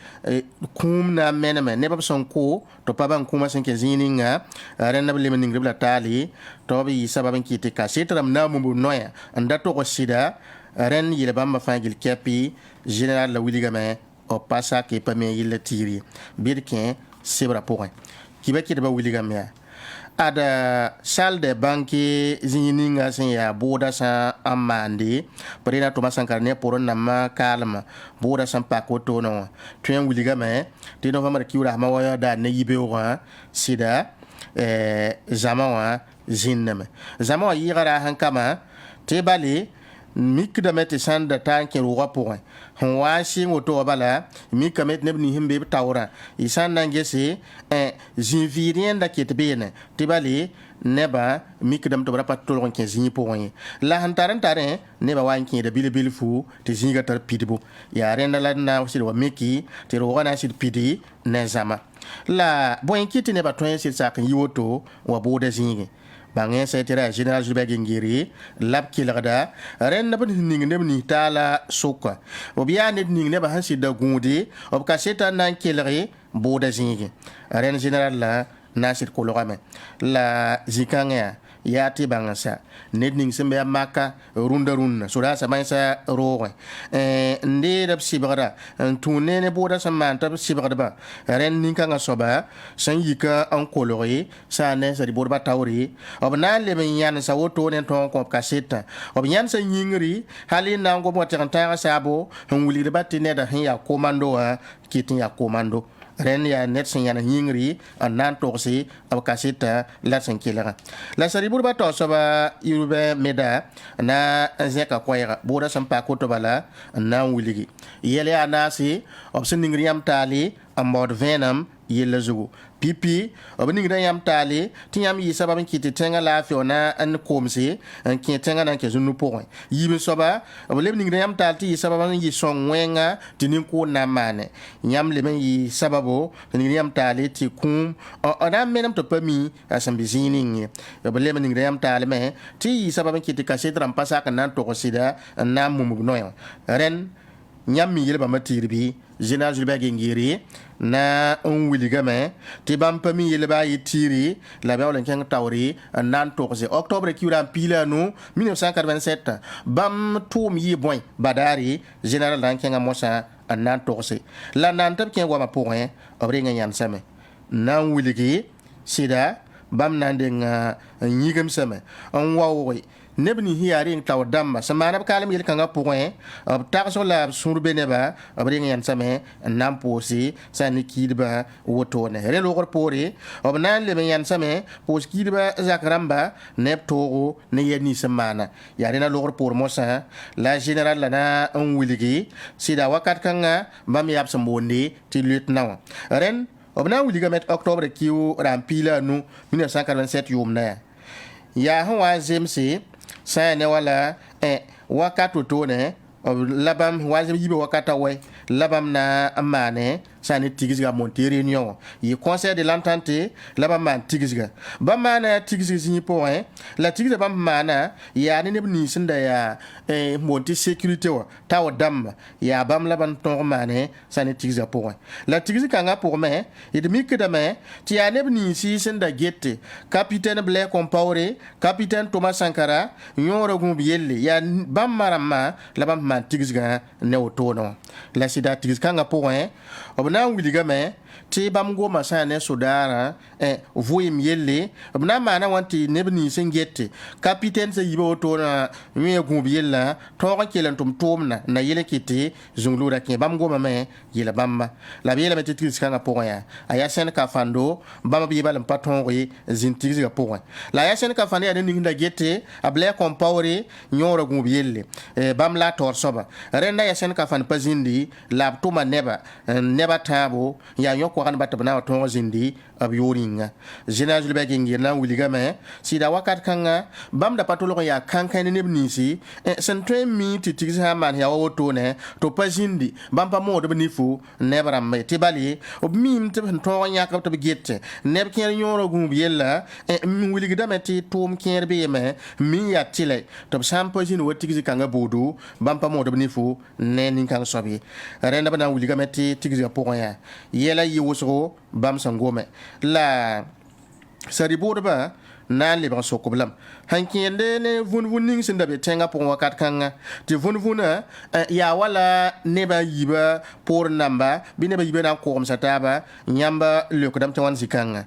Speaker 3: kum na mename ne ba son ko to pa ban kuma sanke zininga ren na bleme ningrib la tali to bi sababan kite ka setram na mu noya anda to ko sida ren yile bamba fangil kepi general la wiligame o passa ke pa me yile tiri birkin sebra point kibe kidba wiligame ya ada salle de banque zininga sen ya boda sa amande prena to masankar ne poron na ma kalma boda san pakoto no tuen wiligame ti no famar kiura ma waya da ne yibe wa sida zamawa zinname zamawa yigara hankama te bali mikdamet sanda tanke ruwa point washi ngoto bala mikamet nebni himbe tawra isan nangese zinvirien da ketbene tibali neba mikdam to brapa tolon ke zini point la hantaran tare neba wanki da bilbil fu te zinga tar pidbo ya renda la na usil wa miki te ruwa na sil pidi na zama la boen kiti neba toyen sil sak yiwoto wa boda zingi bangen saytira général Julbert Gengiri lab kilgada ren na bin ning ne ni tala soka obiya ne ning ne ba hansi da gundi ob ka seta nan kilri boda zingi ren général la nasir kolorame la zikanga yati bangasa nedning sembe maka runda so da sama sa rowe nde da sibara tune ne boda sama ta sibara ba ren ninka soba san yika an kolori sa ne sa di boda tawri obna le men yan sa woto ne ton ko kaseta ob yan sa yingri hali na ngo mo tanta sabo wuli ba tine da ya komando a kitin ya komando ren ya net sen yana yingri an nan torsi ab kasita la sen kilara la sari burba to soba yurbe meda na zeka koyra boda sam pa ko to bala na wuligi yele anasi ob sen ningri am tali am mod venam yele zugo pipi ob ningri yam tali tiam yi sabab kiti tenga la fi ona an komsi an ki tenga nan ke zunu point yibe soba ob le ningri yam tali sabab yi son wenga tinin ko na mane nyam le men yi sababo ningri yam tali ti kum ona menam to pami asam bizining ob le ningri yam tali me ti sabab kiti kasetram pasa kan nan to sida na mumug noyo ren nyam mi yele ba matirbi général Julbert Gengiri na wiligame ti bam pami yele ba yitiri la ba olen ken tawri nan toxe octobre ki ram pila no 1987 bam tum yi boy badari général dan ken amosa nan toxe la nan tab ken wa ma point obre ngan same nan wiligi sida bam nan de nga nyigam same on wawo neb ni hiya ring taw damba samana b kalam yel kanga point b tagso la surbe neba b ring yan same nam posi sani kidba woto ne re logor pore b nan le yan same pos kidba zakramba neb togo ne yeni samana ya rena logor por mosa la general la na on wiligi sida wakat kanga bam yab sambonde ti lieutenant ren b na wiliga met octobre kiu rampila nu 1947 yumna ya hawa zemse sa ne wala wakatu to ne labam wazim yibe wakata we labam na amane sani tigizga monter réunion yi conseil de l'entente labam man tigizga ba mana tigizga ni point la tigizga bam mana ya ne ni sinda ya monter sécurité wa taw dam ya bam labam ton mane sani tigizga point la tigizga nga pour me et demi que demain ti ya ne ni si sinda gette capitaine Blair Compaoré capitaine Thomas Sankara nyoro gumbiyelle ya bam marama labam man tigizga ne otono la sida tigizga nga point obna wiliga me ti bam go masane sudara voyim yelle obna mana wanti nebni singette capitaine se yibo otono nwe gumbiyella to kelan tum na yele kiti zunglura ke bam go me yela bamba la biela me tigizga nga point aya sen ka fando bam bi balam paton ri zin tigizga point la ya sen ka fande ya ni nda gette able Compaoré nyoro gumbiyelle bam la tor soba renda ya sen ka fan pazindi la tuma neba tabo ya yoko kan batabna to zindi ab yoringa jina julbe gengi na wiliga me sida wakat kanga bam da patolo ya kankan ne nisi sentre mi titigza man ya woto ne to pazindi bam pa mo de nifu nebra me tibali ob mi mte to nya ka to gette neb ken nyoro gumbi yella mi wiliga da me ti tum ken be me mi ya tile to sam pazin wotigzi kanga bodu bam pa mo de nifu ne nin kan sobi renda bana wiliga me ti tigzi pour ya yela yi wosro bam sangome la saribodba nan le ban sokoblam hankende ne vunvuning sinda be tenga pour wakat kanga ti vunvuna ya wala neba yiba pour namba bi neba yiba na ko sataba nyamba le ko dam tawan zikanga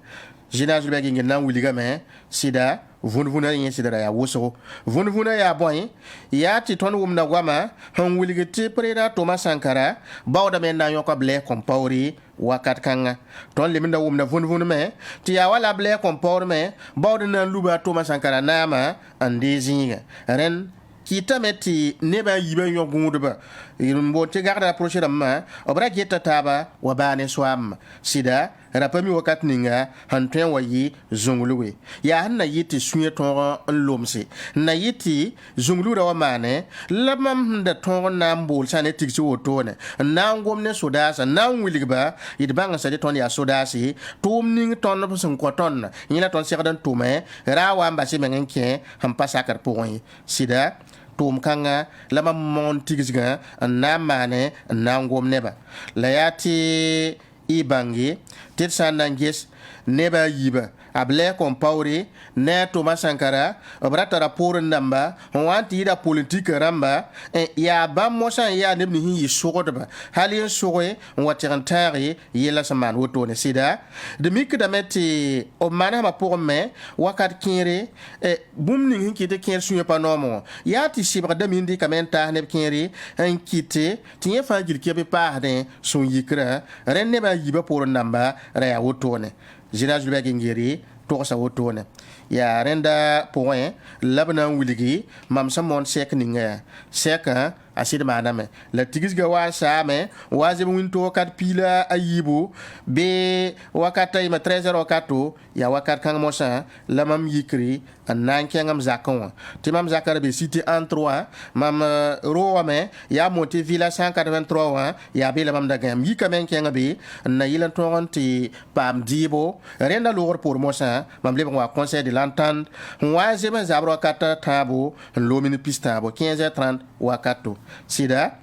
Speaker 3: jina julbe ngi nan wiliga me sida vunvuna yin sida ya woso vunvuna ya boy ya ti ton wum na wama han wiliga ti preda Thomas Sankara bawda men na yoko Blair Compaoré wakat kanga ton liminda wum na vunvuna me ti ya wala Blair Compaoré me bawda na luba Thomas Sankara nama andezinga ren kita meti neba yiba yogundba yimbo te garda prochaine ma obra geta taba wa bane swam sida rapami wakat ninga hantwen wayi zungluwe ya hanna yiti suye ton lomse na yiti zunglu wa mane lamam da ton nambol sane tiksi wotone na ngomne sodasa na wiligba yidbanga sade ton ya sodasi tum ning ton sun koton yina ton serdan tume rawa mbasi mengenke hampasakar point sida tum kanga lama mon tigizga na mane na ngom neba la yati ibangi tit sananges neba yiba able Compaoré ne Thomas Sankara obrata rapport namba wanti da politique ramba ya ba mosan ya nebni hi sogodba hali sogoy watirantari yela saman woto ne sida de mik da meti o mana ma pour me wakat kire bumni hi kite kire suye panomo ya ti sibra de mindi kamenta ne kire en kite tinye fa gilke be parde son yikra ren ne ba yiba pour namba ra woto ne jina julbe ngiri to sa wotone ya renda point labna wiligi mam samon sek ninga seka asid maname la tigisga wa same waze winto kat pila ayibu be wakata ima 13 wakato ya wakat kan mosa lamam yikri nan kengam zakon timam zakara be cité en 3 mam roame ya monte villa 183 ya be lamam daga yika men kenga be na yilan toronti pam dibo renda lor pour mosa mam le wa conseil de l'entente waze ben zabro kata tabo lomini pistabo 15h30 wakato sida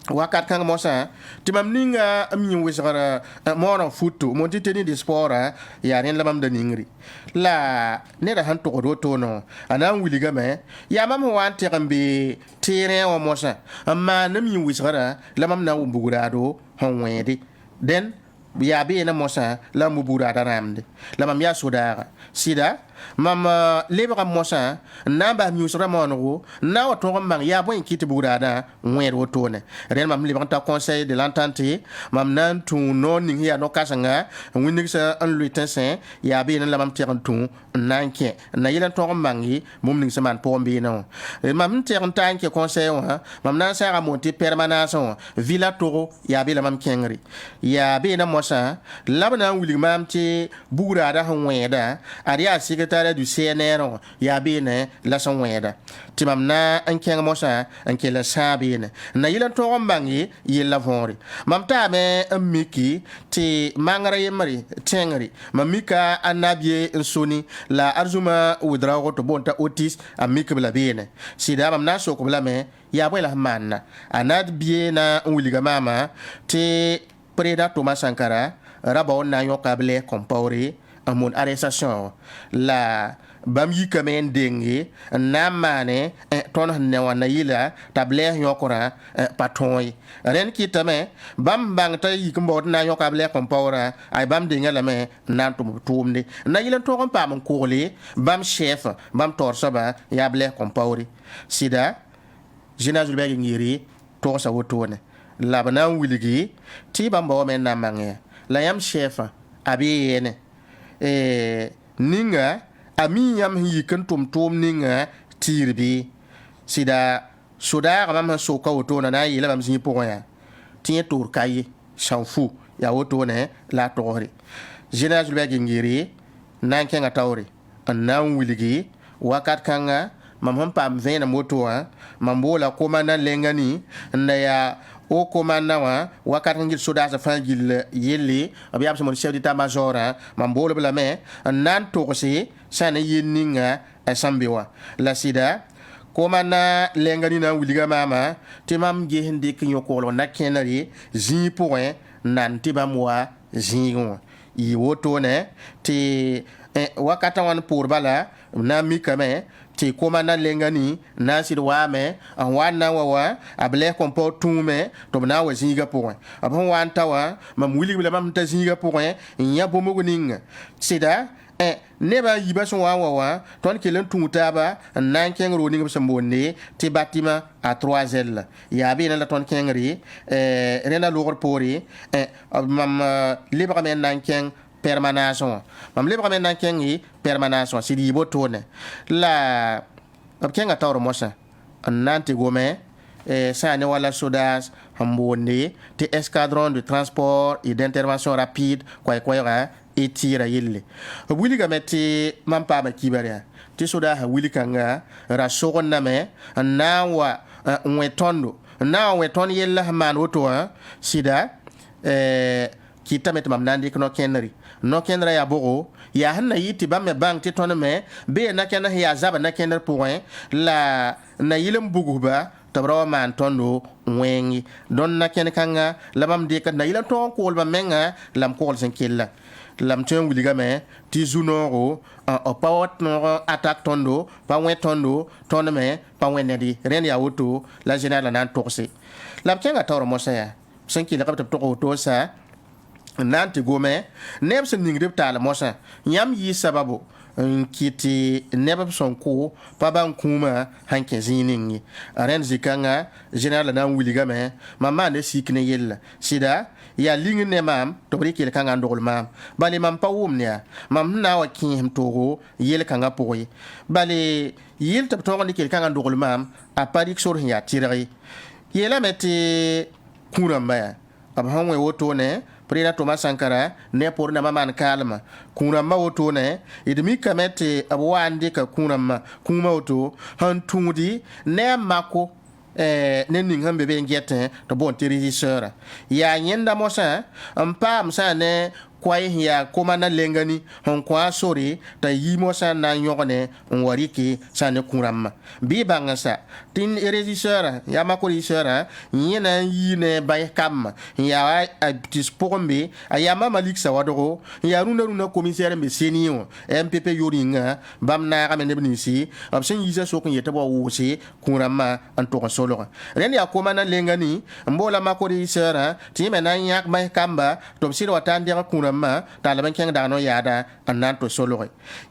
Speaker 3: wakat kang mosa timam ninga amni wisara mona futu monti teni de sport ya ren lamam da ningri la ne da han to do no anan wiliga me ya mam wante kambe tere o mosa amma nami wisara lamam na umbugura do hon wedi den ya be na mosa la mubura da ramde lamam ya sudara sida mam lebra mosa na ba mi usra mongo na wa ton mang ya bon kiti burada wer wotone ren mam lebra ta conseil de l'entente mam nan tu non ni ya no kasanga winni sa an luitin sen ya be nan la mam tiran tu nanke na yilan ton mangi mum ning saman pombe no mam tiran tanke conseil wa mam nan sa monter permanence villa toro ya be la mam kengri ya be na mosa labna wuli mam ti burada han weda aria secrétaire du CNR ya be ne la son weda ti mam na an keng mosa an ke la sabe ne na yilan ton mangi yilla vori mam ta me miki ti mangara yemari tengri mamika anabie nsoni la arzuma udrago to bonta otis amika bla bene sida mam na so ko bla me ya bela manna anad bie na uliga mama ti preda Thomas Sankara rabo na yo kable compaoré amon arrestation la bam yi kamen dengi na mane ton ne wana yila table yokora patoi ren kitame bam bang ta yi kumbo na yokable compaora ay bam denga la me nan tum tumde na yila to kon pam kole bam chef bam torso ba ya ble compaori sida jinazul bagi ngiri to sa wotone la bana wiligi ti bam bo men na mange la yam chef abi yene ninga ami yam yi kan tum ninga tirbi sida soda mam so ka woto na yi la bam zi pour ya tie tour kay s'en fout ya woto ne la tori général be ngiri nan kenga tawri nan wiligi wakat kanga mam ham pam vena moto mam bola komanda lengani na ya o komanda wa wakat ngil soda sa fangil yelle abiyam mon chef d'état major mam bola bla me nan toksi sana yininga asambiwa la sida komanda lengani na wuliga mama ti mam ge hinde kinyo ko na kenari zi point nan ti bamwa zingo yi woto ne ti wakata wan pour bala na mi kame ti komanda lengani na sidwa me an wana wa able kompo tume to na wa zinga point abon wan tawa mam wuli bla mam ta zinga point nya bomo ninga sida neba yiba son wa ton kelen tungutaba nan ken ro ninga sambonne ti batima a 3L ya be na ton ken ri rena lor pori mam libra men nan ken permanence mam libra men nan ken yi permanence si di botone la ken ga tawro mosa nanti gome ça ne wala sodas hambonne ti escadron de transport et d'intervention rapide quoi et tira yelle wili ga metti mam pa ma kibaria ti soda ha wili kanga ra sogon na me na wa wetondo na weton yella man woto sida kita met mam nandi ko no kenra ya bogo ya hanna yiti bamme bank ti ton me be na kenna ya zaba na kenna point la na yilem buguba tabrawa man tondo wengi don na ken kanga labam de ka na yila ton ko ba menga lam ko sen killa lam chen wuliga me ti zunoro o pawot no attack tondo pa wen tondo ton me pa wen di ren ya woto la general nan toxi lam kenga tawro mo sa sen killa ka to sa nanti gome neb sen ningrib tala mo sa nyam yi sababu kiti neba son ko pa ban kuma hanke ziningi aren zikanga general na wuliga me mama ne sikne yella sida ya lingi ne mam to bri kel kanga ndol mam bali mam pa wum ne mam na wa kim togo yel kanga poyi bali yel to to ni kel kanga ndol mam a parik sur ya tirari yela meti kuramba ab hanwe woto ne Preda Thomas Sankara ne por na maman kalma kuna ma woto ne idmi kamete abwande ka kuna ma kuma woto han tungudi ne mako ne ningham bebe ngete to bon regisseur ya nyenda mosa ampam sa ne kwai ya komanda lengani hon kwa sori ta yimo sa na nyogone wariki sa ne kuram bi bangasa tin regisseur ya mako regisseur yena yine bay kam ya dispombe ayama malik sa wadoro ya runa commissaire me senio MPP yoringa bamna ka men nebnisi option yisa sokon yeta bo wosi kurama anto solo ren ya komanda lengani mbola mako regisseur ti mena yak bay kamba to sir watande ka kurama ma ta la ban keng da no yada anan to solo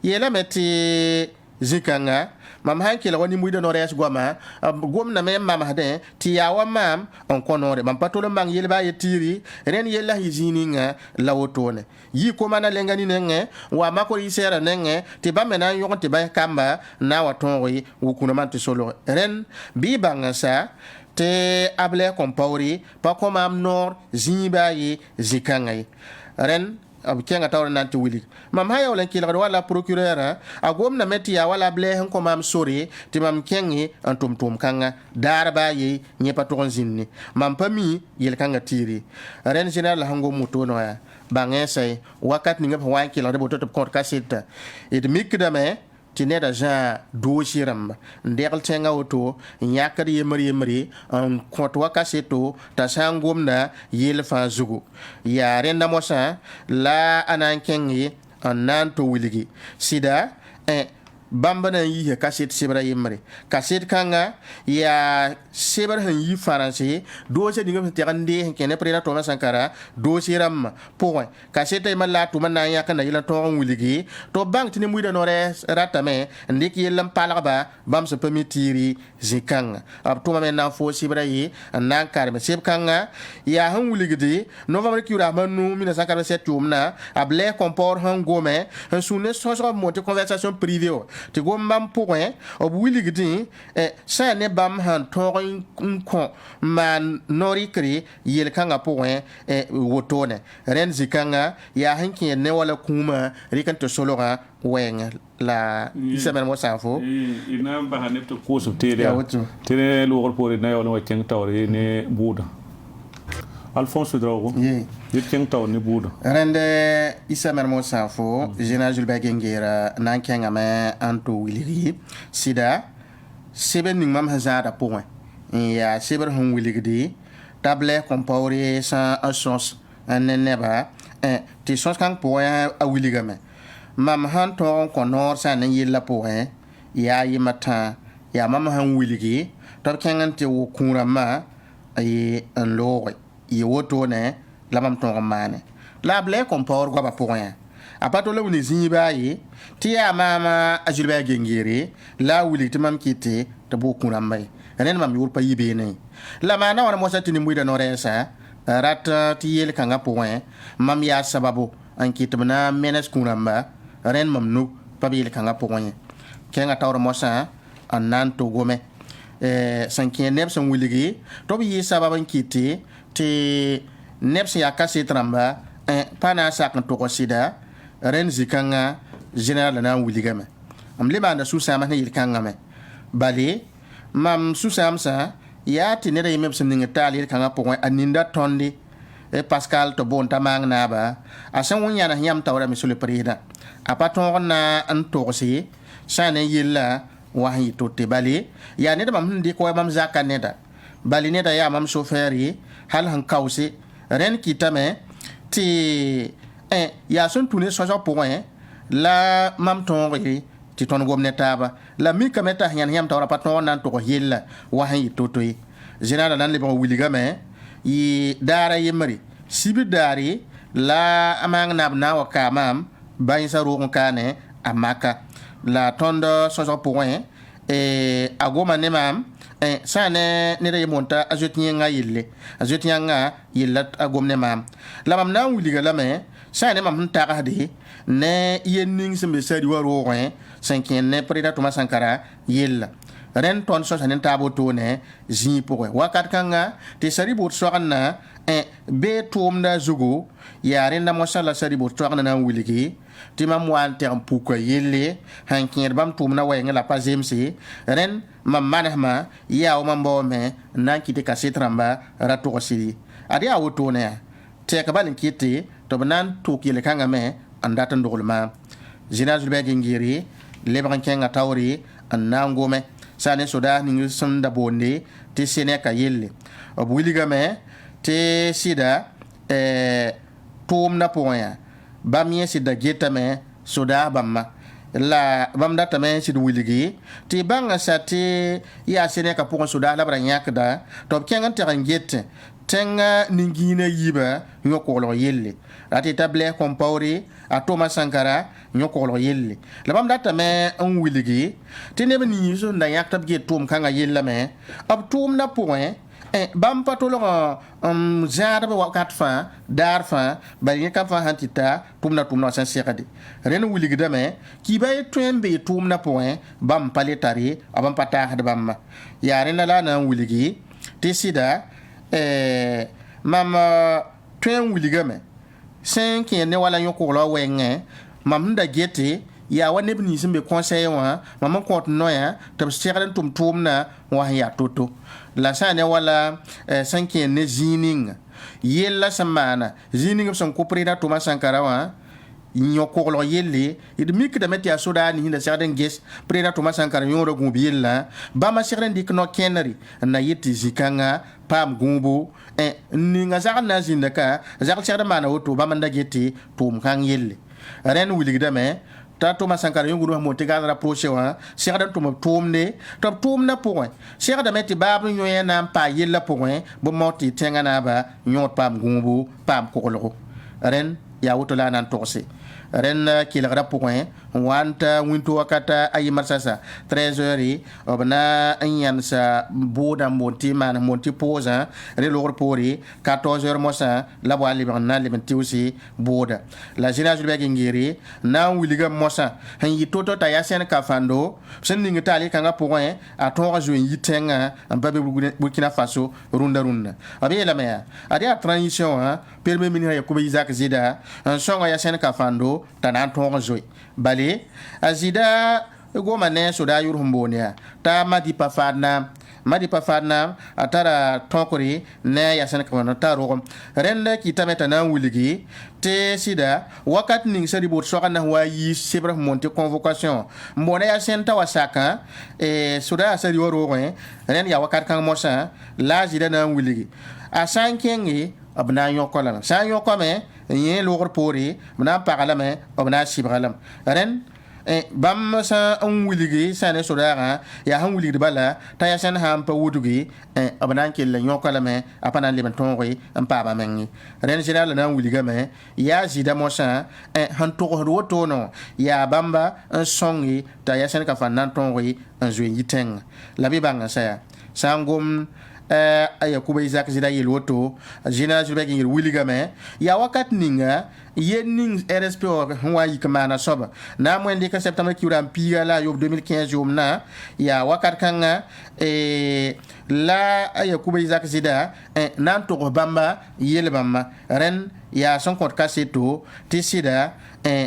Speaker 3: yela meti zikanga mam hanki la woni muida no res goma gomna me mam hade ti yawa mam on konore mam patolo mang yelba yetiri ren yella hizininga la wotone yi ko mana lengani nenge wa mako isera nenge ti ba mena yon ti ba kamba na watonri wukuna man ti solo ren bi banga sa te able kompawri pa ko mam nor ziba yi zikangai ren ab kenga tawra nanti wili mam haya wala kila wala procureur a gomna metia wala ble han ko mam sori ti mam kengi antum tum kanga darba yi nye patron zinni mam pami yel kanga tiri ren general hango muto no ya bangese wakat ninga wa kila de boto ko kasita it mikdame ti neda ja dossier ramba ndegl tenga auto nyakar yemri en compte wakaseto ta sangomna yel fa zugu ya renda mosa la anankengi ananto wiligi sida bamba na yi kaset sebra yemre kaset kanga ya sebra han yi faransi dossier dinga terande kene prena to sankara dossier ram point kaset ma la to man ya kana yila to wiligi to bank tini muida no res ratame ndiki yelam palaba bam se permitiri zikanga ab to ma na fo sebra yi nan karme seb kanga ya han wiligi di novembre kura manu 1947 tumna able comport han gome han sune so monte conversation privée ti gombam point ob wiligdi sa ne bam han torin ko man norikri yel kanga point wotone ren zikanga ya hanki ne wala kuma rikan to solora wen la semaine mo sanfo
Speaker 2: ina ba hanet ko so tere lo por na wala waceng tawre ne buda Alphonse Drogo yitken taw ni budo
Speaker 3: rende isa mermo sanfo Général Jules Bagengera nankenga me anto wiliri sida seben ning mam hazara point ya seber hon wiligi table compawre sans assons neba ti sons kan point a wiliga me mam han to konor sa nan yilla point ya yimata ya mam han wiligi to kengan ti wo kurama ay en lo yi woto ne la mam ton mane la ble comport gwa ba point apato la woni ziba yi ti ya mama ajulba gengere la wuli ti mam kite to bo kuna mbay enen mam yur pa yibe ne la mana wana mo satini muida no resa rat ti yel kanga point mam ya sababu an kite na menes kuna mba ren mam nu pa yel kanga point kenga tawra mo sa an nan to gome sankie neb son wuligi to bi sababu an kite ti neps ya kasi tramba pana sak to ko sida ren zikanga general na wuligame am le banda susama ne yilkanga me bali mam susam sa ya ti ne re mep sin ngi tali kanga po aninda tondi Pascal to bon tamang na ba asan wonya na nyam tawra mi sule prida apaton na an to si sane yilla wahi to te bali ya ne mam ndi ko mam zakaneda bali ne da ya mam chauffeur hal han kausi ren kitame ti ya son tune soja point la mam tonri ti ton gomne taba la mi kameta hyan yam tawra patno nan to hilla wa han yitotoi general nan le bon wiligame yi dara yemri sibi dari la amang nab na wa kamam bayin sa ro kane amaka la tondo soja point agoma ne mam sane ne re monta ajotianga yilla agomne mam la mam na wuliga la me sane mam ta ga de ne yenning sembe sadi waro sanken ne preda to masankara yilla ren ton so sanen tabo to ne zi pour wakat kanga te sari bot so na be tom da zugo ya ren na mosala sari bot to na wuligi ti mam wan ter puko yelle hankin bam tum na wayenga la pazemsi ren mam manahma ya o mambo me nan kite kasetramba rato osiri adi a woto ne te ka balin kite to banan to kile kanga me andata ndolma Général Jules Bagengere lebran kenga tawri annangome sane soda ningi sunda bonde te seneka yelle obuliga me te sida tom na poya bamye sida geta me soda bamma la bam data me sid wiligi ti banga sati ya seneka pour soda la bra yakda to kenga terangete tenga ningina yiba nyokolo yelle ati table compauri a Thomas Sankara nyokolo yelle la bam data me en wiligi tene ni so na yak tab ge tom kanga yella me ab tom na point bam patolo jaar ba wakat fa dar fa bari ka fa hantita tumna san sekade ren wiligi dame ki bay twembe tumna point bam paletari abam pata had bam ya ren la na wiligi tisida mama twen wiligame sen ki ne wala yoko lo wenge mam da gete ya wa neb ni simbe conseil wa mama kont noya tab segadan tum na wa ya toto la sa ne wala sen ki ne zining yella samana zining son ko preda Thomas Sankara wa nyoko lo yelle id mik da metia soda ni hinda segadan ges preda Thomas Sankara yoro gumbi yella ba ma segadan dik no kenari na yiti zikanga pam gumbu ninga zaka na zindaka zaka chada mana woto ba manda geti tum kan yelle ren wiligda me ta Thomas Sankara yonguru mo te gala rapproché wa segadan tum ne tum na point segada meti babu nyoya na pa yella point bo moti tengana ba nyot pam gumbu pam kokolo ren ya woto la nan torse ren kilagra point wanta winto wakata ay marsasa 13h obna anyansa boda monti man monti posa re lor pori 14h mosa la wali bana le mentiusi boda la génération be ngiri na wiliga mosa han yitoto ta yasen kafando sen ninga tali kanga point a tonga jo yitenga ambabe Burkina Faso runda abi la mea adi a transition ha permet ministre Yakuba Isaac Zida en songa yasen kafando tanan tonga jo bale azida goma ne soda yur humbonia ta madi pafadna atara tonkori ne yasen kamana taro renda kitameta na wuligi te sida wakat ning sari bot soka na wayi sebra monte convocation mbona yasen ta wasaka soda sari woro ren ya wakat kan mosa la zida na wuligi asankengi abna yokola sa yokome yen logor pori bna pagalame abna sibralam ren bam sa on wiligi sane sodara ya han wiligi bala ta ya san han pa wudugi abna kella yokola me apana le tonri ampa ba mengi ren general na wiliga me ya zida mosa han to woto no ya bamba un songi ta ya san ka fanan tonri un jwe yiteng la bi banga sa sangum Yakuba Isaac Zida yeloto général Julbert ngir wiliga me ya wakat ninga yenning RSP wa yikmana soba na mwende ka septembre kiuram piga la yob 2015 yomna ya wakat kanga la Yakuba Isaac Zida nan to bamba yel bamba ren ya son compte kaseto tisida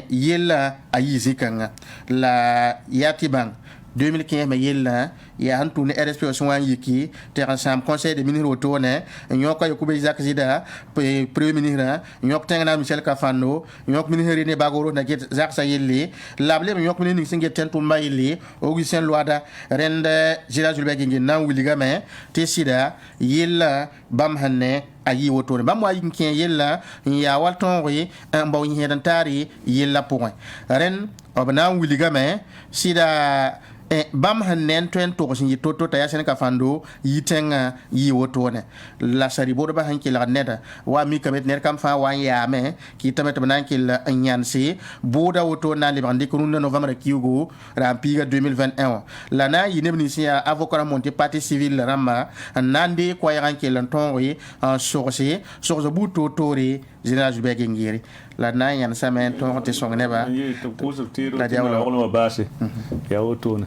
Speaker 3: yella ayizikanga la yatibang 2015 ma yella ya han tourné RSP so wan yiki terrain sam conseil des ministres autoné ñoko Yakuba Isaac Zida premier ministre ñok tengana Michel Kafando ñok ministre René Bagoro na get Jacques Sayeli lable ñok ministre singe tentu mayli Augustin Loada rende Gérard Julbert ngi nan wiliga me te sida yella bam hanne ayi wotone bam wa yinken yella ya walton ri mbaw ñi hedan tari yella point ren obna wiliga me sida bam hanen twen to sin yitoto ta yasen ka fando yitenga yi wotone la sari bodo ba hanki la neda wa mi kamet ner kam fa wa ya me ki tamet banan ki la nyansi boda woto na li bandi ko novembre kiugo rampiga 2021 la na yine ni sia avocat monté partie civile rama nande ko ya hanki lan tonri en source buto tori général Julbert ngiri la na yan samen ton te songne ba
Speaker 2: la diawla on base ya wotone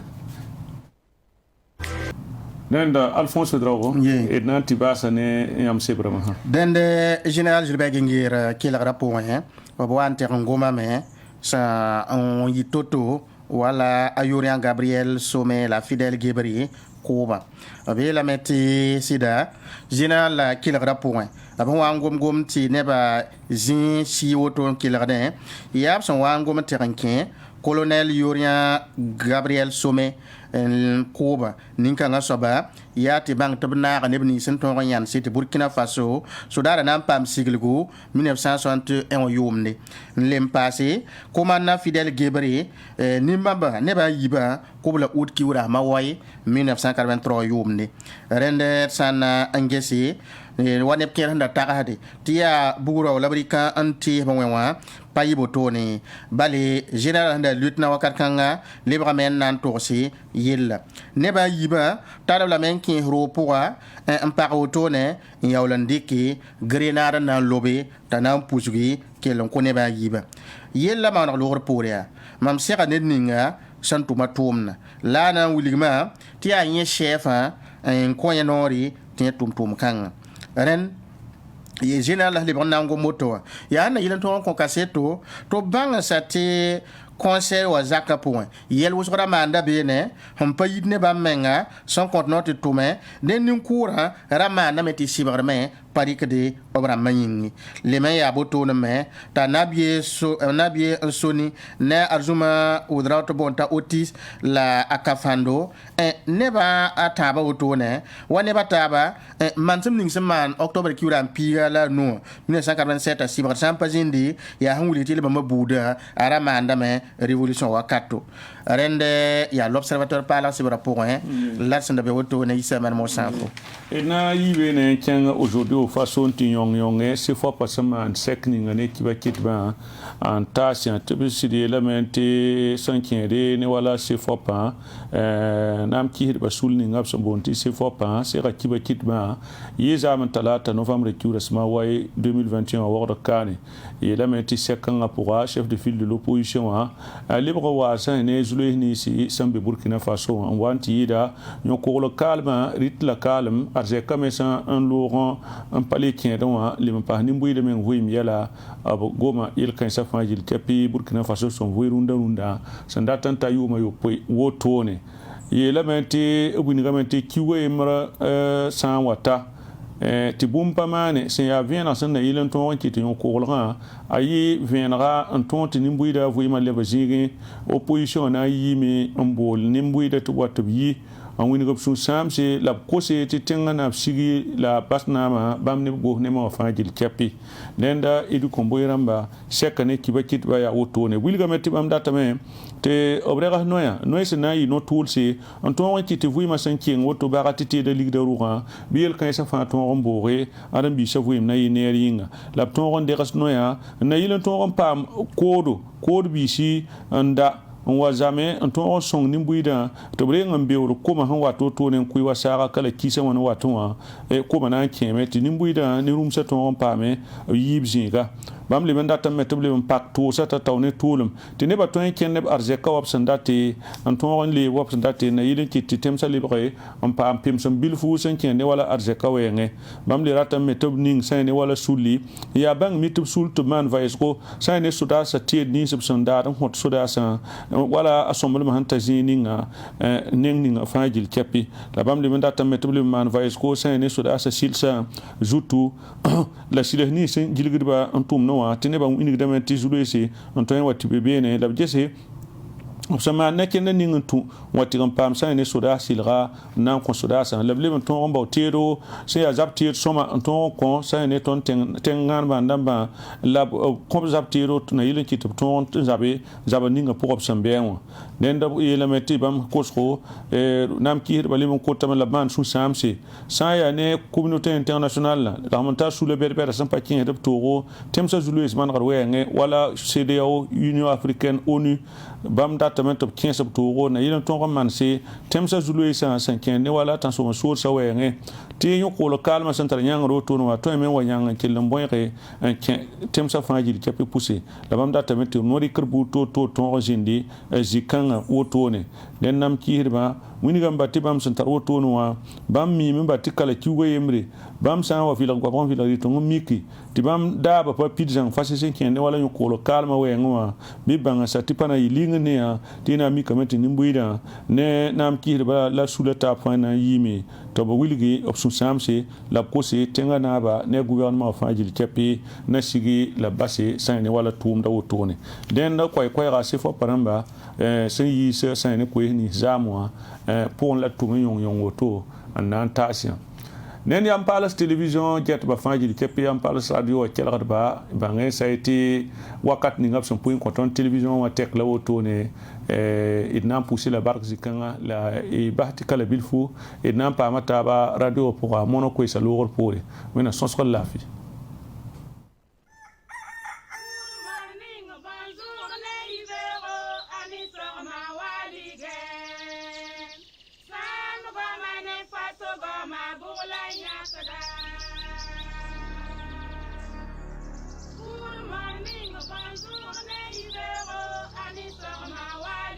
Speaker 2: nenda Alphonse Drogo et nanti basa ne yam sebrama
Speaker 3: dende général Julbert ngiri ki la rapport bo ante ngoma me sa on yitoto wala Ayorian Gabriel Somé la fidèle Guébri Koba abe la meti sida général ki la rapport abon wangom gom ti neba zin si woto ki la den yab son wangom terrain colonel Yorian Gabriel Somé Koba Ninkanga Soba Yati Bank Tabna and Ebony Senton Yan City Burkina Faso Sudara Nampam Siglgu 1961 Yumne Lempase Komana Fidel Gebri Nimbaba Neba Yiba Kobla Utkiura Mawai 1943 Yumne Render Sana Angesi wane kera da taka hade tia bugura labrika anti bangwa payi botoni bale general da lieutenant wakatanga libra men nan torsi yilla neba yiba tada la men ki ropoa en parotone yawlandiki grenade nan lobe tanam pusugi kelon ko neba yiba yilla ma na lor poria mam sera nedninga santuma tomna la na wiligma tia yin chefa en konya nori tia tum kanga ren ye général le bonango moto ya na yilan to ko kaseto to banga sate conseil wa zaka point yel wo sora manda bene hom pa yidne ba menga son compte note to me den nin courant ramana meti sibarme parik de obra mayingi le me ya boto ne me ta nabie soni ne azuma udra to bonta otis la akafando neba ataba oto ne wane bataba mansum ning seman octobre kiuran pira la no 1947 sibar sampa jindi ya hanguli tele bamba buda arama andame révolution wakato rende ya l'observateur parla sur rapport l'arsen de oto ne isa man mo sanfo
Speaker 2: et na yibe ne tiens aujourd'hui au façon tinyong yong c'est fois pas semaine secning ne qui va kitba en tâche en tebisidi elementi sankere ne wala c'est fois pas nam ki ba sulni ngap so bonti c'est fois pas c'est ra kiba kitba yezam talata novembre kiurasma way 2021 word kane elementi sekanga pour chef de file de l'opposition a libre wa sa ne zulé ni si sambe Burkina Faso en wanti ida nyoko le calme rit la calme arze comme ça un Laurent un palais qui est dans les pas ni mbouy de men oui miela abo goma il kan sa fajil kapi Burkina Faso son oui runda sanda tanta yuma yo poi wotone elementi ubini gamenti kiwe mara san wata ti bumpa mane sen ya viena sen na ilen ton ki tin ko lra ayi vienra en ton ti nimbuida vo ima le bazigi opposition na yimi mbol nimbuida to wat bi en wini gop sun samse la kose ti tenga na sigi la pasnama bam ne go ne ma fa jil kapi nenda idu kombo iramba sekane kibakit ba ya woto ne wilga metti bam data me te obrega noya noise na yi no toolse en ton ki te vui ma sanki woto ba ratiti de ligue de roura biel kan sa fa ton rombore adam bi sa vui na yi ne ringa la ton ron de ras noya na yi ton pam kodo bi si anda on wa jamais on ton song nimbuida to bre ngam bewro koma han wato to nen kuy wasara kala kisa wona wato wa e koma na keme ti nimbuida ni rum sa ton pame yibzinga bam le benda tam meto le pak to sa ta tawne tulum ti ne ba ton ken ne arze ka wap sandati an ton le wap sandati na yidin ti tem sa libre on pam pim som bil fu sen ken ne wala arze ka wenge bam le ratam meto ning sa ne wala suli ya bang mitub sul to man vais ko sa ne suda sa ti ni sub sandar hot suda sa wala asomul man tazininga nengninga fajil kapi la bam le benda tam meto le man vais ko sa ne suda sa silsa zutu la silehni sen jilgirba antum no tene ba unig damati zulesi antoyen wati bebene la jese sama neken ning tu wati gam pam sa ne soda silra nan ko soda sa le ble ton ba tero se ya zaptir soma ton ko sa ne ton tengan ba ndamba la ko zaptiro na yile ki ton zabe ninga pour obsamben den da yele meti bam kosro nam ki ba lim ko tam la ban su samse sa ya ne communauté internationale la monta sous le berber sans patin de toro temsa zulu isman garwe nge wala CEDEAO Union africaine ONU bam datamento 15 toro na yile ton man se temsa zulu isa 5 ne wala tan so so sa wenge ti yo ko local ma santar nyang ro to no to men wa nyang kilam boyre temsa faji di capi pousser la bam datamento no ri kerbu to ton jindi zikanga wotone den nam kirba wini gamba tibam santar wotone wa bam mi min batikala kiwe yemre bam sa wa filan ko bon filan to miki tibam da ba pa pizza fasi sen ken wala yo ko local ma wenga bi banga satipana yilinga ne tina mi kamati nimbuida ne nam kirba la sulata fana yimi to bo wilgi op samse la kose tenga na ba ne gouvernement fa jil kepi na sigi la base sane wala tum da wotone den na koy ra se fo paramba sen yi se sane ko ni zamwa pour la tum yon woto an nan tasien nen yam palas télévision jet ba fa jil kepi yam palas radio kelra ba ngai ça a été wakat ni ngap son point content télévision wa tek la wotone il n'a poussé la barque zikanga la e bahti kala bilfu il n'a pas mataba radio pour mono ko sa logor pour mais na sens ko la fi